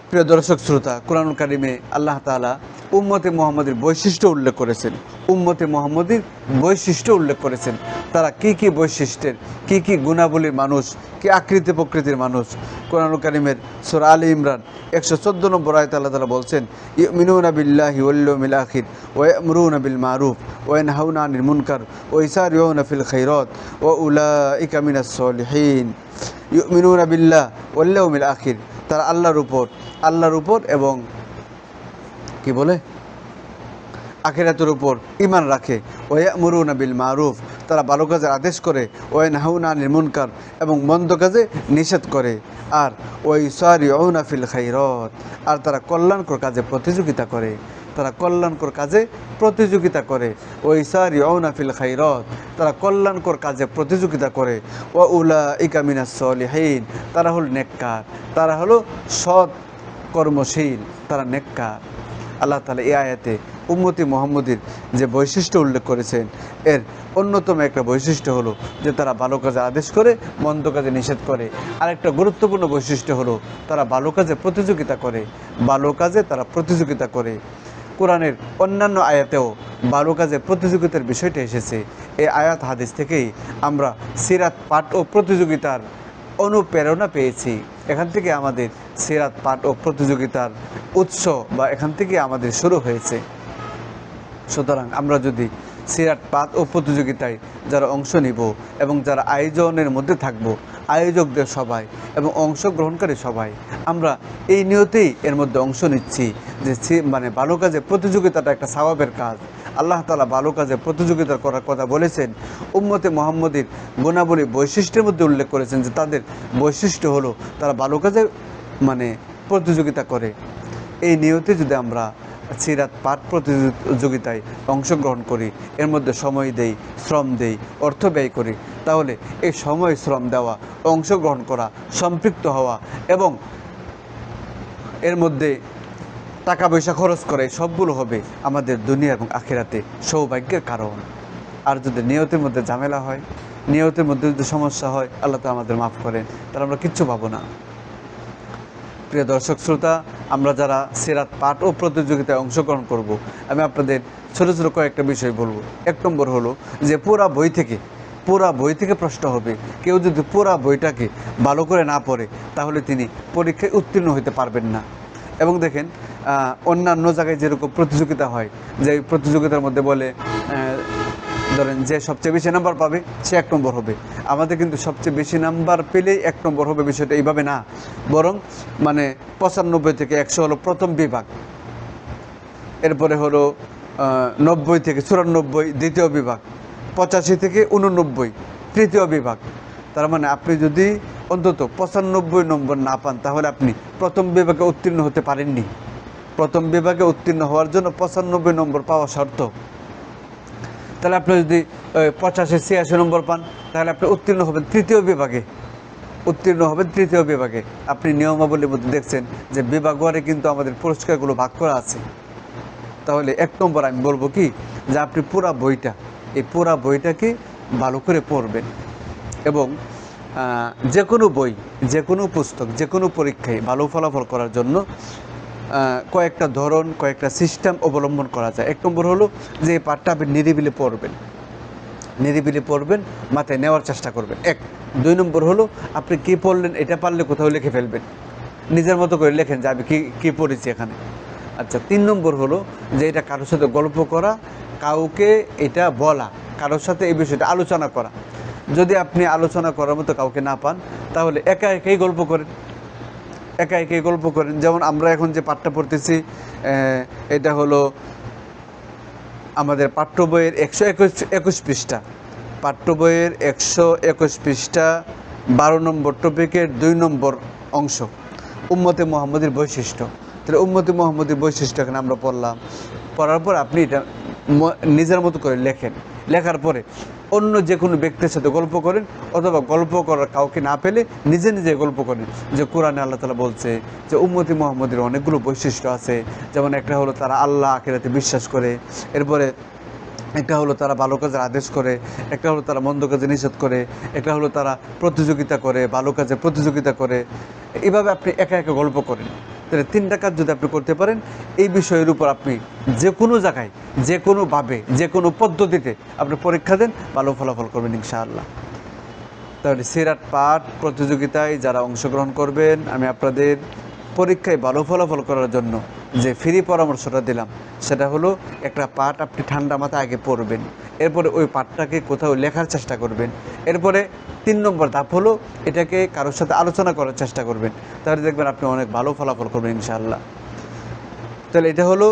প্রিয় দর্শক শ্রোতা, কোরআনুল কারীমে আল্লাহ তাআলা উম্মতে মুহাম্মদের বৈশিষ্ট্য উল্লেখ করেছেন। তারা কি বৈশিষ্ট্যের, কি গুণাবলীর মানুষ, কি আকৃতি প্রকৃতির মানুষ। কোরআনুল কারীমের সূরা আলী ইমরান 114 নম্বর আয়াতে আল্লাহ তাআলা বলছেন ইউমিনুনা বিল্লাহি ওয়াল ইয়াউমিল আখির ওয়া ইয়ামুরুনা বিল মারুফ ওয়া ইয়ানহাউনা আনিল মুনকার ওয়া ইসারিউনা ফিল খায়রাত ওয়া উলাইকা মিনাস সলিহিন। ইউমিনুনা বিল্লাহ ওয়াল ইয়াউমিল আখির, তারা আল্লাহর উপর এবং আখিরাতের উপর ঈমান রাখে। ওয়ায়ামুরুনা বিল মারুফ, তারা ভালো কাজের আদেশ করে। ওয়ানহাউনা আনিল মুনকার, এবং মন্দ কাজে নিষেধ করে। আর ওয়াইসারিউনা ফিল খাইরাত, আর তারা কল্যাণকর কাজে প্রতিযোগিতা করে। তারা কল্যাণকর কাজে প্রতিযোগিতা করে। ওয়াইসারিউনা ফিল খাইরাত, তারা কল্যাণকর কাজে প্রতিযোগিতা করে। ওয়া উলাইকা মিনাস সলিহিন, তারা হল নেককার, তারা হলো সৎ কর্মশীল, তারা নেককার। আল্লাহ তাআলা এই আয়াতে উম্মতি মুহাম্মদীর যে বৈশিষ্ট্য উল্লেখ করেছেন, এর অন্যতম একটা বৈশিষ্ট্য হলো যে তারা ভালো কাজে আদেশ করে, মন্দ কাজে নিষেধ করে। আরেকটা গুরুত্বপূর্ণ বৈশিষ্ট্য হলো তারা ভালো কাজে প্রতিযোগিতা করে। ভালো কাজে তারা প্রতিযোগিতা করে। কোরআনের অন্যান্য আয়াতেও ভালো কাজে প্রতিযোগিতার বিষয়টা এসেছে। এই আয়াত হাদিস থেকেই আমরা সিরাত পাঠ ও প্রতিযোগিতার অনুপ্রেরণা পেয়েছি। এখান থেকে আমাদের সিরাত পাঠ ও প্রতিযোগিতার উৎস বা এখান থেকে আমাদের শুরু হয়েছে। সুতরাং আমরা যদি সিরাত পাঠ ও প্রতিযোগিতায় যারা অংশ নিব এবং যারা আয়োজনের মধ্যে থাকব, আয়োজকদের সবাই এবং অংশগ্রহণকারী সবাই, আমরা এই নিয়তেই এর মধ্যে অংশ নিচ্ছি যে মানে ভালো কাজে প্রতিযোগিতাটা একটা সওয়াবের কাজ। আল্লাহ তাআলা ভালো কাজে প্রতিযোগিতা করার কথা বলেছেন। উম্মতে মুহাম্মদীর গুণাবলী বৈশিষ্ট্যের মধ্যে উল্লেখ করেছেন যে তাদের বৈশিষ্ট্য হলো তারা ভালো কাজে মানে প্রতিযোগিতা করে। এই নিয়তে যদি আমরা সিরাত পাঠ প্রতিযোগিতায় অংশগ্রহণ করি, এর মধ্যে সময় দেই, শ্রম দেই, অর্থ ব্যয় করি, তাহলে এই সময় শ্রম দেওয়া, অংশগ্রহণ করা, সম্পৃক্ত হওয়া এবং এর মধ্যে টাকা পয়সা খরচ করে সবগুলো হবে আমাদের দুনিয়া এবং আখিরাতে সৌভাগ্যের কারণ। আর যদি নিয়তের মধ্যে ঝামেলা হয়, নিয়তের মধ্যে যদি সমস্যা হয়, আল্লাহ তো আমাদের মাফ করেন, তাহলে আমরা কিচ্ছু পাবো না। প্রিয় দর্শক শ্রোতা, আমরা যারা সিরাত পাঠ ও প্রতিযোগিতায় অংশগ্রহণ করব, আমি আপনাদের ছোটো ছোটো কয়েকটা বিষয় বলবো। এক নম্বর হলো যে পুরা বই থেকে প্রশ্ন হবে। কেউ যদি পুরা বইটাকে ভালো করে না পড়ে, তাহলে তিনি পরীক্ষায় উত্তীর্ণ হতে পারবেন না। এবং দেখেন অন্যান্য জায়গায় যেরকম প্রতিযোগিতা হয়, যে প্রতিযোগিতার মধ্যে বলে ধরেন যে সবচেয়ে বেশি নাম্বার পাবে সে 1 নম্বর হবে। আমাদের কিন্তু সবচেয়ে বেশি নাম্বার পেলেই 1 নম্বর হবে, বিষয়টা এইভাবে না, বরং মানে 95 থেকে 100 হলো প্রথম বিভাগ, এরপরে হলো 90 থেকে 94 দ্বিতীয় বিভাগ, 85 থেকে 89 তৃতীয় বিভাগ। তার মানে আপনি যদি অন্তত 95 নম্বর না পান, তাহলে আপনি প্রথম বিভাগে উত্তীর্ণ হতে পারেননি। প্রথম বিভাগে উত্তীর্ণ হওয়ার জন্য 95 নম্বর পাওয়া শর্ত। তাহলে আপনি যদি 85-86 নম্বর পান, তাহলে আপনি উত্তীর্ণ হবেন তৃতীয় বিভাগে। আপনি নিয়মাবলীর মধ্যে দেখছেন যে বিভাগওয়ারে কিন্তু আমাদের পুরস্কারগুলো ভাগ করা আছে। তাহলে 1 নম্বর আমি বলবো কি, যে আপনি এই পুরা বইটাকে ভালো করে পড়বেন এবং যে কোনো বই, যে কোনো পুস্তক, যে কোনো পরীক্ষায় ভালো ফলাফল করার জন্য কয়েকটা ধরন, কয়েকটা সিস্টেম অবলম্বন করা যায়। 1 নম্বর হলো যে এই পাঠটা আপনি নিরিবিলি পড়বেন, মাথায় নেওয়ার চেষ্টা করবেন। 2 নম্বর হলো আপনি কী পড়লেন এটা পারলে কোথাও লিখে ফেলবেন, নিজের মতো করে লেখেন যে আমি কী পড়েছি এখানে। আচ্ছা, 3 নম্বর হলো যে এটা কারোর সাথে গল্প করা, কাউকে এটা বলা, কারোর সাথে এই বিষয়টা আলোচনা করা। যদি আপনি আলোচনা করার মতো কাউকে না পান, তাহলে একা একাই গল্প করেন। যেমন আমরা এখন যে পাঠটা পড়তেছি, এটা হলো আমাদের পাঠ্য বইয়ের 121 পৃষ্ঠা, 121 পৃষ্ঠা 12 নম্বর টপিকের 2 নম্বর অংশ, উম্মতে মুহাম্মদীর বৈশিষ্ট্য। তাহলে উম্মতে মুহাম্মদীর বৈশিষ্ট্য এখানে আমরা পড়ার পর আপনি এটা নিজের মতো করে লেখার পরে অন্য যে কোনো ব্যক্তির সাথে গল্প করেন, অথবা গল্প করার কাউকে না পেলে নিজে গল্প করেন যে কোরআনে আল্লাহ তাআলা বলছে যে উম্মতি মুহাম্মদের অনেকগুলো বৈশিষ্ট্য আছে। যেমন একটা হলো তারা আল্লাহ আখিরাতে বিশ্বাস করে, এরপরে একটা হলো তারা ভালো কাজের আদেশ করে, একটা হলো তারা মন্দ কাজে নিষেধ করে, একটা হলো তারা প্রতিযোগিতা করে, ভালো কাজে প্রতিযোগিতা করে। এইভাবে আপনি একা একা গল্প করেন। তাহলে 3টা কাজ যদি আপনি করতে পারেন, এই বিষয়ের উপর আপনি যে কোনো জায়গায়, যে কোনোভাবে, যে কোনো পদ্ধতিতে আপনি পরীক্ষা দেন, ভালো ফলাফল করবেন ইনশাআল্লাহ। তাহলে সিরাত পাঠ প্রতিযোগিতায় যারা অংশগ্রহণ করবেন, আমি আপনাদের পরীক্ষায় ভালো ফলাফল করার জন্য যে ফ্রি পরামর্শটা দিলাম, সেটা হলো একটা পাঠ আপনি ঠান্ডা মাথায় আগে পড়বেন, এরপরে ওই পাঠটাকে কোথাও লেখার চেষ্টা করবেন, এরপরে 3 নম্বর ধাপ হলো এটাকে কারোর সাথে আলোচনা করার চেষ্টা করবেন। তাহলে দেখবেন আপনি অনেক ভালো ফলাফল করবেন ইনশাআল্লাহ। তাহলে এটা হলো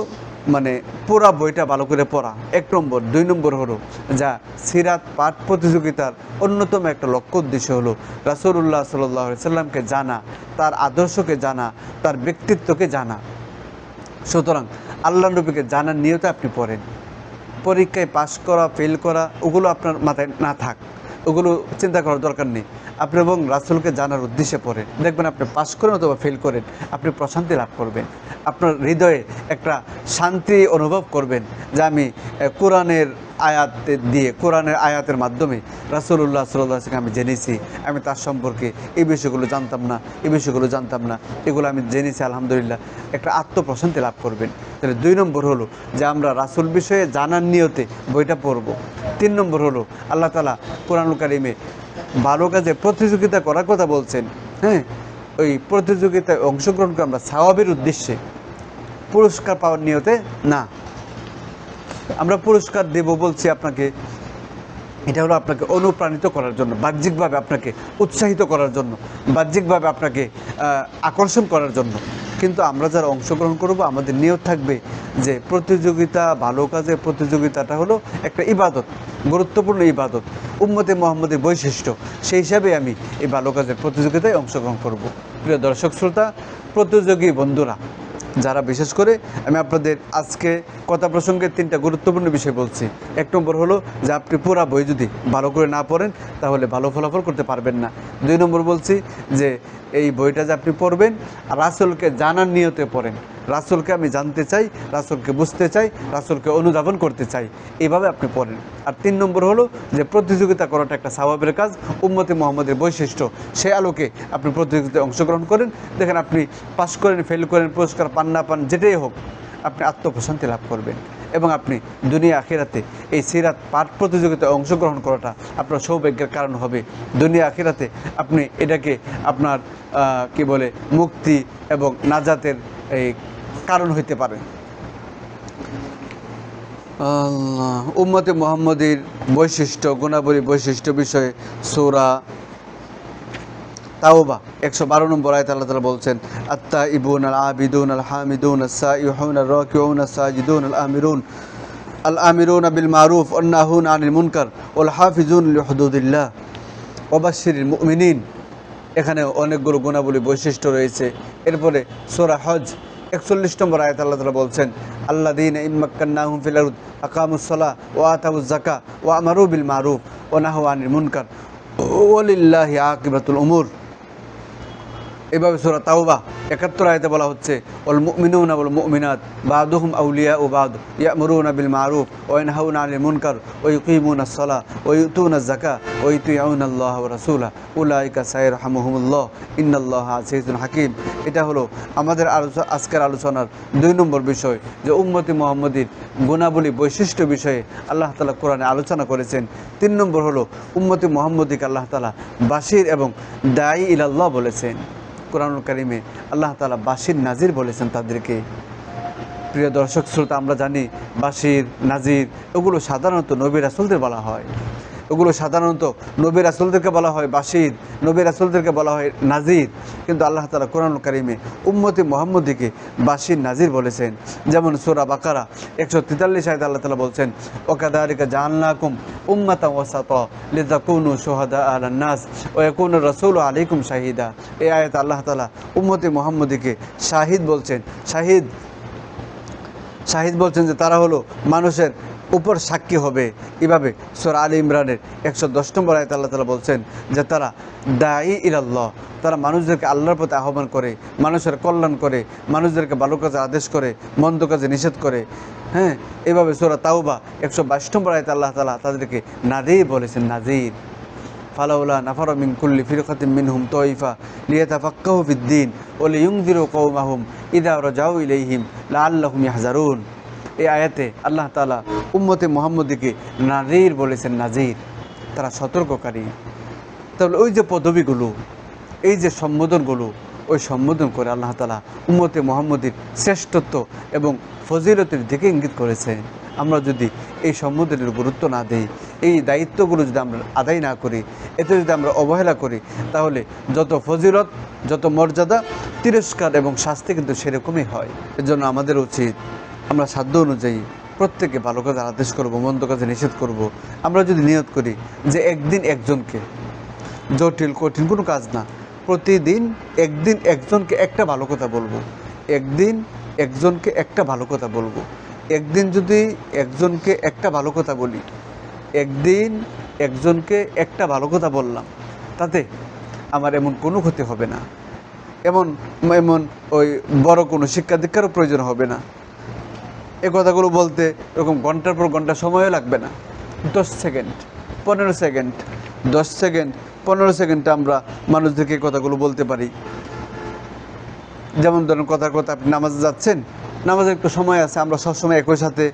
মানে পুরা বইটা ভালো করে পড়া 1 নম্বর। 2 নম্বর হলো যা সিরাত পাঠ প্রতিযোগিতার অন্যতম একটা লক্ষ্য উদ্দেশ্য হলো রাসূলুল্লাহ সাল্লাল্লাহু আলাইহি সাল্লামকে জানা, তার আদর্শকে জানা, তার ব্যক্তিত্বকে জানা। সুতরাং আল্লাহ নবীকে জানার নিয়তে আপনি পড়েন। পরীক্ষায় পাশ করা ফেল করা ওগুলো আপনার মাথায় না থাক, ওগুলো চিন্তা করার দরকার নেই। আপনি এবং রাসূলকে জানার উদ্দেশ্যে পড়েন, দেখবেন আপনি পাশ করেন অথবা ফেল করেন, আপনি প্রশান্তি লাভ করবেন। আপনার হৃদয়ে একটা শান্তি অনুভব করবেন যে আমি কোরআনের আয়াত দিয়ে, কোরআনের আয়াতের মাধ্যমে রাসূলুল্লাহ সাল্লাল্লাহু আলাইহি ওয়াসাল্লাম আমি জেনেছি, আমি তার সম্পর্কে এই বিষয়গুলো জানতাম না, এই বিষয়গুলো জানতাম না, এগুলো আমি জেনেছি আলহামদুলিল্লাহ, একটা আত্মপ্রশান্তি লাভ করবেন। তাহলে 2 নম্বর হলো যে আমরা রাসূল বিষয়ে জানার নিয়তে বইটা পড়ব। 3 নম্বর হলো আল্লাহ তাআলা কোরআনুল কারীমে ভালো কাজে প্রতিযোগিতা করার কথা বলছেন। হ্যাঁ, ওই প্রতিযোগিতায় অংশগ্রহণ করে আমরা সওয়াবের উদ্দেশ্যে, পুরস্কার পাওয়ার নিয়তে না। আমরা পুরস্কার দেব বলছি আপনাকে, এটা হলো আপনাকে অনুপ্রাণিত করার জন্য, বাহ্যিকভাবে আপনাকে উৎসাহিত করার জন্য, বাহ্যিকভাবে আপনাকে আকর্ষণ করার জন্য। কিন্তু আমরা যারা অংশগ্রহণ করব আমাদের নিয়ত থাকবে যে প্রতিযোগিতা, ভালো কাজে প্রতিযোগিতাটা হলো একটা ইবাদত, গুরুত্বপূর্ণ ইবাদত, উম্মতে মুহাম্মদের বৈশিষ্ট্য। সেই হিসাবে আমি এই ভালো কাজের প্রতিযোগিতায় অংশগ্রহণ করব। প্রিয় দর্শক শ্রোতা, প্রতিযোগী বন্ধুরা যারা, বিশেষ করে আমি আপনাদের আজকে কথা প্রসঙ্গে 3টা গুরুত্বপূর্ণ বিষয় বলছি। 1 নম্বর হলো যে আপনি পুরা বই যদি ভালো করে না পড়েন তাহলে ভালো ফলাফল করতে পারবেন না। 2 নম্বর বলছি যে এই বইটা যে আপনি পড়বেন রাসূলকে জানার নিয়তে পড়েন, রাসূলকে আমি জানতে চাই, রাসূলকে বুঝতে চাই, রাসূলকে অনুধাবন করতে চাই, এইভাবে আপনি পড়েন। আর 3 নম্বর হলো যে প্রতিযোগিতা করাটা একটা সওয়াবের কাজ, উম্মতে মুহাম্মদের বৈশিষ্ট্য, সেই আলোকে আপনি প্রতিযোগিতায় অংশগ্রহণ করেন। দেখেন আপনি পাস করেন, ফেল করেন, পুরস্কার পান না পান, যেটাই হোক আপনি আত্মপ্রশান্তি লাভ করবেন এবং আপনি দুনিয়া আখিরাতে এই সিরাত পাঠ প্রতিযোগিতায় অংশগ্রহণ করাটা আপনার সৌভাগ্যের কারণ হবে। দুনিয়া আখিরাতে আপনি এটাকে আপনার কি বলে মুক্তি এবং নাজাতের এই কারণ হইতে পারে। উম্মতে মুহাম্মদের বৈশিষ্ট্য, গুণাবলী, বৈশিষ্ট্য বিষয়ে সূরা তাওবা 112 নম্বর আয়াতে আল্লাহ তাআলা বলছেন, আত-তাইবুন আল-আবিদুন আল-হামিদুন আস-সাইয়ুহুন আর-রাকিউন আস-সাজিদুন আল-আমিরুন বিল মারুফ ওয়ান-নাহুন আনিল মুনকার ওয়াল হাফিজুন লিহুদুদিল্লাহ ওয়া বাশশিরিল মুমিনিন। এখানে অনেকগুলো গুণাবলী, বৈশিষ্ট্য রয়েছে। এরপরে সূরা হজ 41 নম্বর আয়াতে আল্লাহ তাআলা বলছেন, আল্লাযীনা ইম্মাক্কান্নাহুম ফিল আরদ আকামুস সালাহ ওয়া আতাউজ যাকাহ ওয়া আমারু বিল মারুফ ওয়া নাহাউ আনিল মুনকার ওয়ালিল্লাহি আকিবাতুল উমুর। এভাবে সূরা তাওবা 71 আয়াতে বলা হচ্ছে, ওয়াল মুমিনুনা ওয়াল মুমিনাত বা'দুহুম আউলিয়াউ বা'দ ইয়া'মুরুনা বিল মারুফ ওয়া ইয়ানহাউনা আনিল মুনকার ওয়া ইউকিমুনাস সালাহ ওয়া ইউতুনাজ যাকাহ ওয়া ইউতিউনাল্লাহ ওয়া রাসূলাহু উলাইকা সায়রহামুহুমুল্লাহ ইন্নাল্লাহা আজিজুন হাকীম। এটা হলো আমাদের আজকের আলোচনার 2 নম্বর বিষয়, যে উম্মতে মুহাম্মদীর গুণাবলী, বৈশিষ্ট্য বিষয়ে আল্লাহ তাআলা কোরআনে আলোচনা করেছেন। 3 নম্বর হলো উম্মতে মুহাম্মদীকে আল্লাহ তাআলা বাশির এবং দাঈ ইলাল্লাহ বলেছেন। কোরআনুল কারীমে আল্লাহ তাআলা বাশির নাজির বলেছেন তাদেরকে। প্রিয় দর্শক শ্রোতা, আমরা জানি বাশির নাজির ওগুলো সাধারণত নবী রাসূলদের বলা হয়, ওগুলো সাধারণত নবী রাসূলদেরকে বলা হয় বাশির, নবী রাসূলদেরকে বলা হয় নাজির। কিন্তু আল্লাহ তাআলা কোরআনুল কারীমে উম্মতে মুহাম্মদীকে বাশির নাজির বলেছেন। যেমন সূরা বাকারা 143 আয়াতে আল্লাহ তাআলা বলছেন, ওয়া কাযালিকা জাআলনাকুম উম্মাতান ওয়াসাতা লিতাকুনু শুহাদা আলান নাস ওয়া ইয়াকুনা রাসূলু আলাইকুম শাহিদা। এই আয়াতে আল্লাহ তাআলা উম্মতে মুহাম্মদীকে শাহিদ বলছেন, শাহিদ বলছেন যে তারা হলো মানুষের উপর সাক্ষী হবে। এভাবে সূরা আলী ইমরানের 110 নম্বর আয়াতে আল্লাহ তাআলা বলছেন যে তারা দাঈ ইলাল্লাহ, তারা মানুষদেরকে আল্লাহর পথে আহ্বান করে, মানুষের কল্যাণ করে, মানুষদেরকে ভালো কাজে আদেশ করে, মন্দ কাজে নিষেধ করে। হ্যাঁ, এভাবে সূরা তাওবা 122 নম্বর আয়াতে আল্লাহ তাআলা তাদেরকে নাযীর বলেছেন, নাযীর। ফালাউলা নাফারা মিন কুল্লি ফিরকাতিন মিনহুম তাইফা লিয়াতাফাক্কাহু ফিদ-দীন ওয়া লিয়ুনযিরু কওমাহুম ইযা রাজাউ ইলাইহিম লাআল্লাহুম ইয়াহজারুন। এই আয়াতে আল্লাহ তাআলা উম্মতে মুহাম্মদীকে নাযীর বলেছেন, নাযীর, তারা সতর্ককারী। তাহলে ওই যে পদবীগুলো, এই যে সম্বোধনগুলো, ওই সম্বোধন করে আল্লাহ তাআলা উম্মতে মুহাম্মদীর শ্রেষ্ঠত্ব এবং ফজিলতের দিকে ইঙ্গিত করেছেন। আমরা যদি এই সম্বোধনের গুরুত্ব না দেই, এই দায়িত্বগুলো যদি আমরা আদায় না করি, এতে যদি আমরা অবহেলা করি, তাহলে যত ফজিলত, যত মর্যাদা, তিরস্কার এবং শাস্তি কিন্তু সেরকমই হয়। এজন্য আমাদের উচিত আমরা সাধ্য অনুযায়ী প্রত্যেকে ভালো কাজের আদেশ করব, মন্দ কাজে নিষেধ করব। আমরা যদি নিয়ত করি যে একদিন একজনকে, জটিল কঠিন কোনো কাজ না, প্রতিদিন একদিন একজনকে একটা ভালো কথা বলবো, একদিন একজনকে একটা ভালো কথা বলবো। একদিন যদি একজনকে একটা ভালো কথা বলি, একদিন একজনকে একটা ভালো কথা বললাম, তাতে আমার এমন কোনো ক্ষতি হবে না, এমন এমন ওই বড় কোনো শিক্ষা দীক্ষারও প্রয়োজন হবে না। এই কথাগুলো বলতে এরকম ঘন্টার পর ঘন্টা সময়ও লাগবে না। 10 সেকেন্ড 15 সেকেন্ড 10 সেকেন্ড 15 সেকেন্ডে আমরা মানুষদেরকে এই কথাগুলো বলতে পারি। যেমন ধরুন কথার কথা, আপনি নামাজে যাচ্ছেন, নামাজের একটু সময় আছে, আমরা সবসময় একই সাথে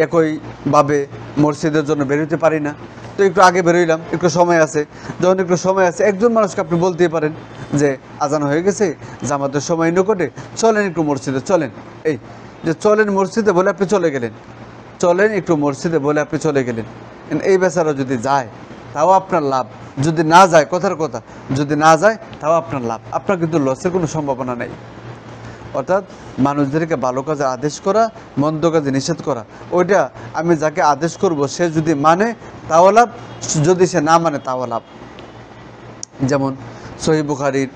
একইভাবে মসজিদের জন্য বেরোতে পারি না, তো একটু আগে বেরোইলাম, একটু সময় আছে। যখন একটু সময় আছে, একজন মানুষকে আপনি বলতেই পারেন যে আজান হয়ে গেছে, জামাতের সময় নিকটে, চলেন একটু মসজিদে চলেন। এই যে চলেন মসজিদে বলে আপনি চলে গেলেন, চলেন একটু মসজিদে বলে আপনি চলে গেলেন। এই বেচারা যদি যায় তাও আপনার লাভ, যদি না যায়, কথার কথা, যদি না যায় তাও আপনার লাভ, আপনার কিন্তু লসের কোনো সম্ভাবনা নেই। অর্থাৎ মানুষদেরকে ভালো কাজে আদেশ করা, মন্দ কাজে নিষেধ করা, ওইটা আমি যাকে আদেশ করব সে যদি মানে তাও লাভ, যদি সে না মানে তাও লাভ। যেমন সহিহ বুখারীর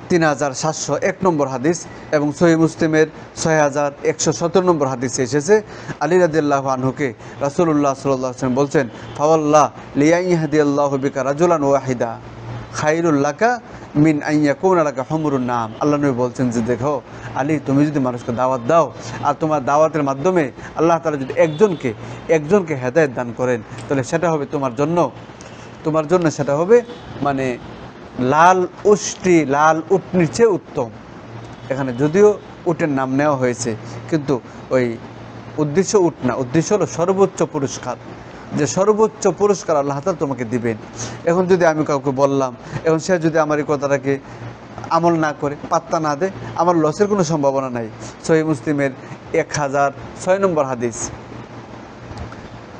3701 নম্বর হাদিস এবং সহিহ মুসলিমের 6117 নম্বর হাদিসে এসেছে, আলী রাদিয়াল্লাহু আনহুকে রাসূলুল্লাহ সাল্লাল্লাহু আলাইহি ওয়াসাল্লাম বলছেন, ফাওয়াল্লাহ লিয়াইয়াহদিয়াল্লাহু বিকা রাজুলান ওয়াহিদা খায়রুল লাকা মিন আন ইয়াকুনা লাকা হুমরুন নাম। আল্লাহ নবী বলছেন যে দেখো আলী, তুমি যদি মানুষকে দাওয়াত দাও আর তোমার দাওয়াতের মাধ্যমে আল্লাহ তাআলা যদি একজনকে হেদায়েত দান করেন, তাহলে সেটা হবে তোমার জন্য সেটা হবে মানে লাল উটনির চেয়ে উত্তম। এখানে যদিও উটের নাম নেওয়া হয়েছে, কিন্তু ওই উদ্দেশ্য উট না, উদ্দেশ্য হলো সর্বোচ্চ পুরস্কার, যে সর্বোচ্চ পুরস্কার আল্লাহ তাআলা তোমাকে দিবেন। এখন যদি আমি কাউকে বললাম, এখন সে যদি আমার এই কথাটাকে আমল না করে, পাত্তা না দেয়, আমার লসের কোনো সম্ভাবনা নাই। সহিহ মুসলিমের 1006 নম্বর হাদিস,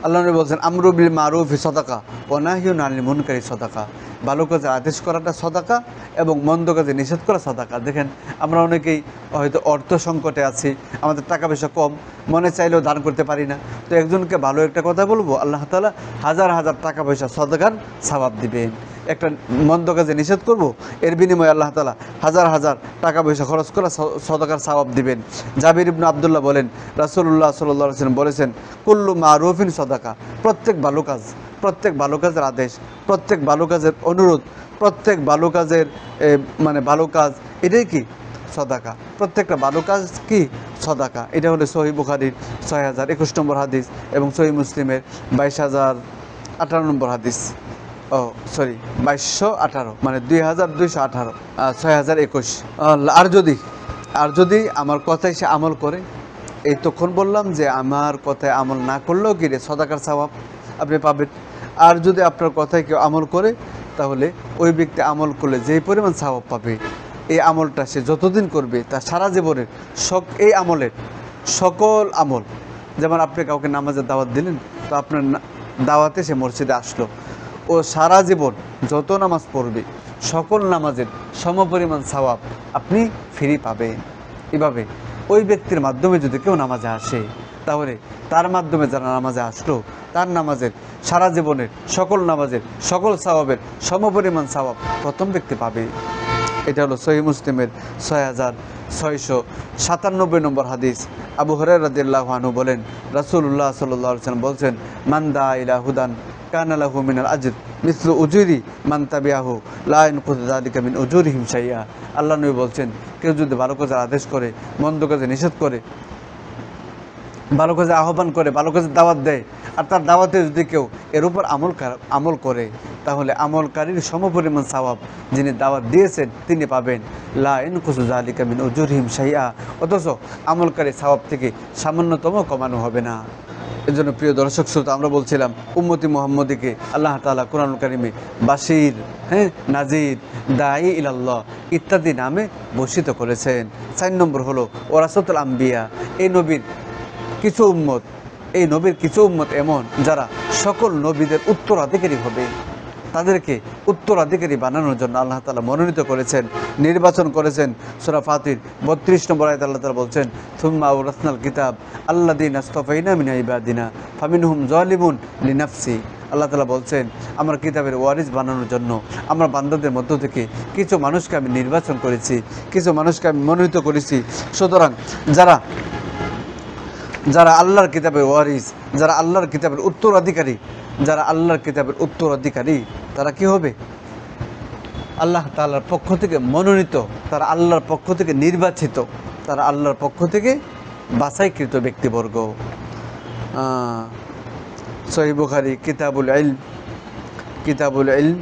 আল্লাহ নবী বলছেন, আমরু বিল মারুফি সাদাকা ওয়া নাহয়ুন আনিল মুনকারি সাদাকা। ভালো কাজে আদেশ করাটা সাদাকা এবং মন্দ কাজে নিষেধ করা সাদাকা। দেখেন আমরা অনেকেই হয়তো অর্থ সংকটে আছি, আমাদের টাকা পয়সা কম, মনে চাইলেও দান করতে পারি না, তো একজনকে ভালো একটা কথা বলবো, আল্লাহ তাআলা হাজার হাজার টাকা পয়সা সাদাকার সওয়াব দিবেন। একটা মন্দ কাজে নিষেধ করব, এর বিনিময়ে আল্লাহ তাআলা হাজার হাজার টাকা পয়সা খরচ করা সাদাকার সওয়াব দিবেন। জাবির ইবনে আব্দুল্লাহ বলেন, রাসূলুল্লাহ সাল্লাল্লাহু আলাইহি ওয়াসাল্লাম বলেছেন, কুল্লু মারুফিন সাদাকা, প্রত্যেক ভালো কাজের আদেশ, প্রত্যেক ভালো কাজের অনুরোধ, প্রত্যেক ভালো কাজের মানে ভালো কাজ, এটাই কি সাদাকা। প্রত্যেকটা ভালো কাজ কি সাদাকা। এটা হলো সহিহ বুখারীর 6021 নম্বর হাদিস এবং সহিহ মুসলিমের 22018 নম্বর হাদিস। 2218 মানে 2218, 6021। আর যদি আমার কথায় সে আমল করে, এই তখন বললাম যে আমার কথায় আমল না করলেও কি রে সাদাকার সওয়াব আপনি পাবেন। আর যদি আপনার কথায় কেউ আমল করে, তাহলে ওই ব্যক্তি আমল করলে যেই পরিমাণ সওয়াব পাবে, এই আমলটা সে যতদিন করবে তার সারা জীবনের এই আমলের সকল আমল, যেমন আপনি কাউকে নামাজের দাওয়াত দিলেন, তো আপনার দাওয়াতে সে মসজিদে আসলো, ও সারা জীবন যত নামাজ পড়বে সকল নামাজের সমপরিমাণ সওয়াব আপনি ফ্রি পাবেন। এভাবে ওই ব্যক্তির মাধ্যমে যদি কেউ নামাজে আসে, তাহলে তার মাধ্যমে যারা নামাজে আসলো, তার নামাজের সারা জীবনের সকল নামাজের সকল সওয়াবের সমপরিমাণ সওয়াব প্রথম ব্যক্তি পাবে। এটা হলো সহিহ মুসলিমের 6697 নম্বর হাদিস। আবু হুরায়রা রাদিয়াল্লাহু আনহু বলেন, রাসূলুল্লাহ সাল্লাল্লাহু আলাইহি ওয়াসাল্লাম বলছেন, মান দা ইলা হুদান কানা লাহু মিনাল আজর মিসলু উজুরি মান তাবিআহু লা ইয়ানকুযু যালিকা মিন উজুরিহিম শাইআ। আল্লাহ নবী বলছেন, কেউ যদি ভালো কাজের আদেশ করে, মন্দ কাজে নিষেধ করে, ভালো কাজে আহ্বান করে, ভালো কাজে দাওয়াত দেয়, আর তার দাওয়াতে যদি কেউ এর উপর আমল করে, তাহলে আমলকারীর সমপরিমাণ সওয়াব যিনি দাওয়াত দিয়েছেন তিনি পাবেন। লা ইয়ানকুযু যালিকা মিন উজুরিহিম শাইআ, অথচ আমলকারী সওয়াব থেকে সামান্যতম কমানো হবে না। এজন্য প্রিয় দর্শক শ্রোতা, আমরা বলছিলাম উম্মতি মুহাম্মদীকে আল্লাহ তাআলা কোরআনুল কারীমে বাশির, নাজির, দাঈ ইলাল্লাহ ইত্যাদি নামে ভূষিত করেছেন। 4 নম্বর হলো ওয়ারাসাতুল আম্বিয়া, এই নবীর কিছু উম্মত এমন যারা সকল নবীদের উত্তরাধিকারী হবে। তাদেরকে উত্তরাধিকারী বানানোর জন্য আল্লাহ তাআলা মনোনীত করেছেন, নির্বাচন করেছেন। সূরা ফাতির 32 নম্বর আয়াতে আল্লাহ তাআলা বলছেন, সুম্মা আওরাসনাল কিতাব আল্লাযীনা ইসতাফাইনা মিন ইবাদিনা ফামিনহুম যালিমুন লিনাফসি। আল্লাহ তাআলা বলছেন, আমার কিতাবের ওয়ারিস বানানোর জন্য আমার বান্দাদের মধ্য থেকে কিছু মানুষকে আমি নির্বাচন করেছি, কিছু মানুষকে আমি মনোনীত করেছি। সুতরাং যারা আল্লাহর কিতাবের ওয়ারিস, যারা আল্লাহর কিতাবের উত্তরাধিকারী, যারা আল্লাহর কিতাবের উত্তরাধিকারী, তারা কি হবে? আল্লাহ তাআলার পক্ষ থেকে মনোনীত, তারা আল্লাহর পক্ষ থেকে নির্বাচিত, তারা আল্লাহর পক্ষ থেকে বাছাইকৃত ব্যক্তিবর্গ। সহিহ বুখারী কিতাবুল ইলম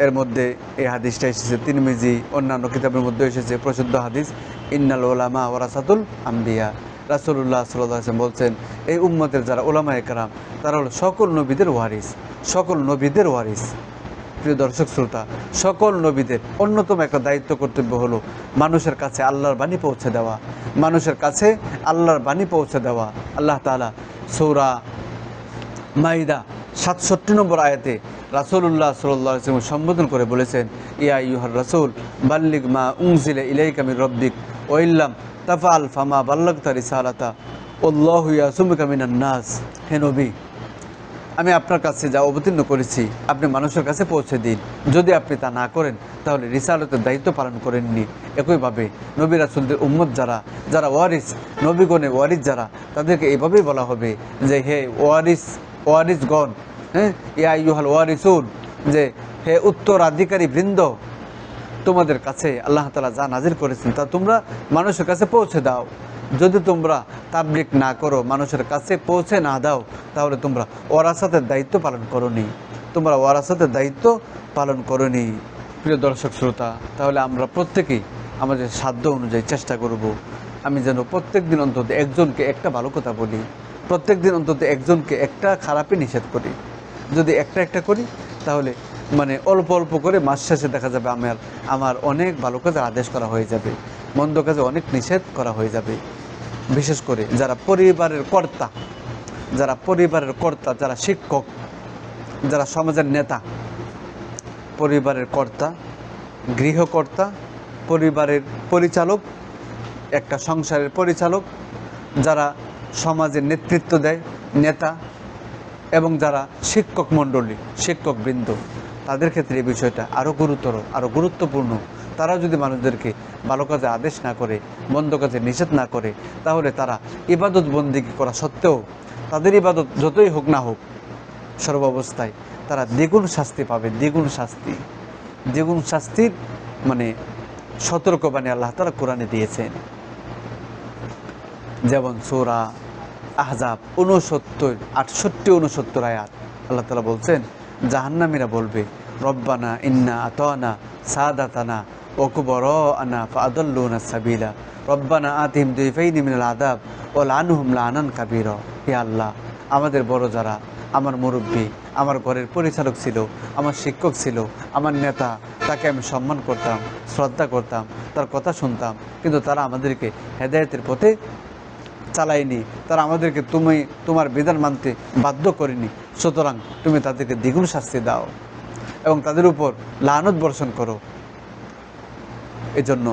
এর মধ্যে এই হাদিসটা এসেছে। তিরমিজি অন্যান্য কিতাবের মধ্যে এসেছে প্রসিদ্ধ হাদিস, ইন্নাল উলামা ওয়ারাসাতুল আম্বিয়া। রাসূলুল্লাহ সাল্লাল্লাহু আলাইহি ওয়াসাল্লাম বলছেন, এই উম্মতের যারা উলামায়ে কেরাম তারা হলো সকল নবীদের ওয়ারিস, সকল নবীদের ওয়ারিস। প্রিয় দর্শক শ্রোতা, সকল নবীদের অন্যতম একটা দায়িত্ব কর্তব্য হলো মানুষের কাছে আল্লাহর বাণী পৌঁছে দেওয়া, মানুষের কাছে আল্লাহর বাণী পৌঁছে দেওয়া। আল্লাহ তাআলা সূরা মাইদা 67 নম্বর আয়াতে রাসূলুল্লাহ সাল্লাল্লাহু আলাইহি ওয়াসাল্লাম সম্বোধন করে বলেছেন, ইয়া আইয়ুহার রাসূল বাল্লিগ মা উনজিলা ইলাইকা মির রাব্বিক ওয়া ইল্লাম তাফআল ফামা বাল্লাগতা রিসালাতা আল্লাহু ইয়াসুমুকা মিনান নাস। হে নবী, আমি আপনার কাছে যা অবতীর্ণ করেছি আপনি মানুষের কাছে পৌঁছে দিন। যদি আপনি তা না করেন তাহলে রিসালতের দায়িত্ব পালন করেননি। একইভাবে নবী রাসূলদের উম্মত যারা ওয়ারিস, নবীগণের ওয়ারিস যারা, তাদেরকে এভাবেই বলা হবে যে হে ওয়ারিসগণ, হ্যাঁ, ইয়া আইয়ুহাল ওয়ারিসুন, যে হে উত্তরাধিকারী বৃন্দ, তোমাদের কাছে আল্লাহ তাআলা যা নাজিল করেছেন তা তোমরা মানুষের কাছে পৌঁছে দাও। যদি তোমরা তাবলীগ না করো, মানুষের কাছে পৌঁছে না দাও, তাহলে তোমরা ওয়ারাসাতের দায়িত্ব পালন করোনি, তোমরা ওয়ারাসাতের দায়িত্ব পালন করোনি। প্রিয় দর্শক শ্রোতা, তাহলে আমরা প্রত্যেকেই আমাদের সাধ্য অনুযায়ী চেষ্টা করব, আমি যেন প্রত্যেক দিন অন্তত একজনকে একটা ভালো কথা বলি, প্রত্যেক দিন অন্তত একজনকে একটা খারাপই নিষেধ করি। যদি একটা করি তাহলে মানে অল্প অল্প করে মাস শেষে দেখা যাবে আমার অনেক ভালো কাজের আদেশ করা হয়ে যাবে, মন্দ কাজে অনেক নিষেধ করা হয়ে যাবে। বিশেষ করে যারা পরিবারের কর্তা, যারা শিক্ষক, যারা সমাজের নেতা, পরিবারের কর্তা, গৃহকর্তা, পরিবারের পরিচালক, একটা সংসারের পরিচালক, যারা সমাজের নেতৃত্ব দেয়, নেতা, এবং যারা শিক্ষক মণ্ডলী, শিক্ষকবৃন্দ, তাদের ক্ষেত্রে এই বিষয়টা আরও গুরুতর, আরও গুরুত্বপূর্ণ। তারা যদি মানুষদেরকে ভালো কাজে আদেশ না করে, মন্দ কাজে নিষেধ না করে, তাহলে তারা ইবাদত বন্দেগী করা সত্ত্বেও, তাদের ইবাদত যতই হোক না হোক, সর্বাবস্থায় তারা দ্বিগুণ শাস্তি পাবে, দ্বিগুণ শাস্তির মানে সতর্কবাণী আল্লাহ তাআলা কোরআনে দিয়েছেন। যেমন সূরা আহজাব 69, 68, 69 আয়াত আল্লাহ তাআলা বলছেন, জাহান্নামীরা বলবে, রব্বানা ইন্না আতানা সাদাতানা ওয়া কুবরানা ফাআদাল্লুনা সাবিলা রব্বানা আতিহিম দুইফাইনি মিনাল আযাব ওয়া লানহুম লানান কাবীরা। হে আল্লাহ, আমাদের বড় যারা, আমার মুরব্বী, আমার ঘরের পরিচালক ছিল, আমার শিক্ষক ছিল, আমার নেতা, তাকে আমি সম্মান করতাম, শ্রদ্ধা করতাম, তার কথা শুনতাম, কিন্তু তারা আমাদেরকে হেদায়েতের পথে চালায়নি, তারা আমাদেরকে তোমার বিধান মানতে বাধ্য করেনি। সুতরাং তুমি তাদেরকে দ্বিগুণ শাস্তি দাও এবং তাদের উপর লানত বর্ষণ করো। এজন্য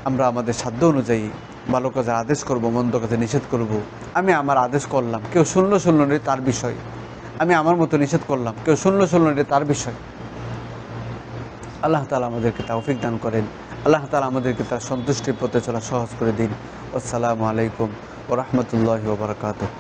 আমরা আমাদের সাধ্য অনুযায়ী ভালো কাজে আদেশ করব, মন্দ কাজে নিষেধ করব। আমি আমার আদেশ করলাম, কেউ শুনলো রে তার বিষয়, আমি আমার মতো নিষেধ করলাম, কেউ শুনলো রে তার বিষয়। আল্লাহ তাআলা আমাদেরকে তৌফিক দান করেন, আল্লাহ তাআলা আমাদেরকে তার সন্তুষ্টির পথে চলা সহজ করে দিন। আসসালামু আলাইকুম ওয়া রাহমাতুল্লাহি ওয়া বারাকাতুহু।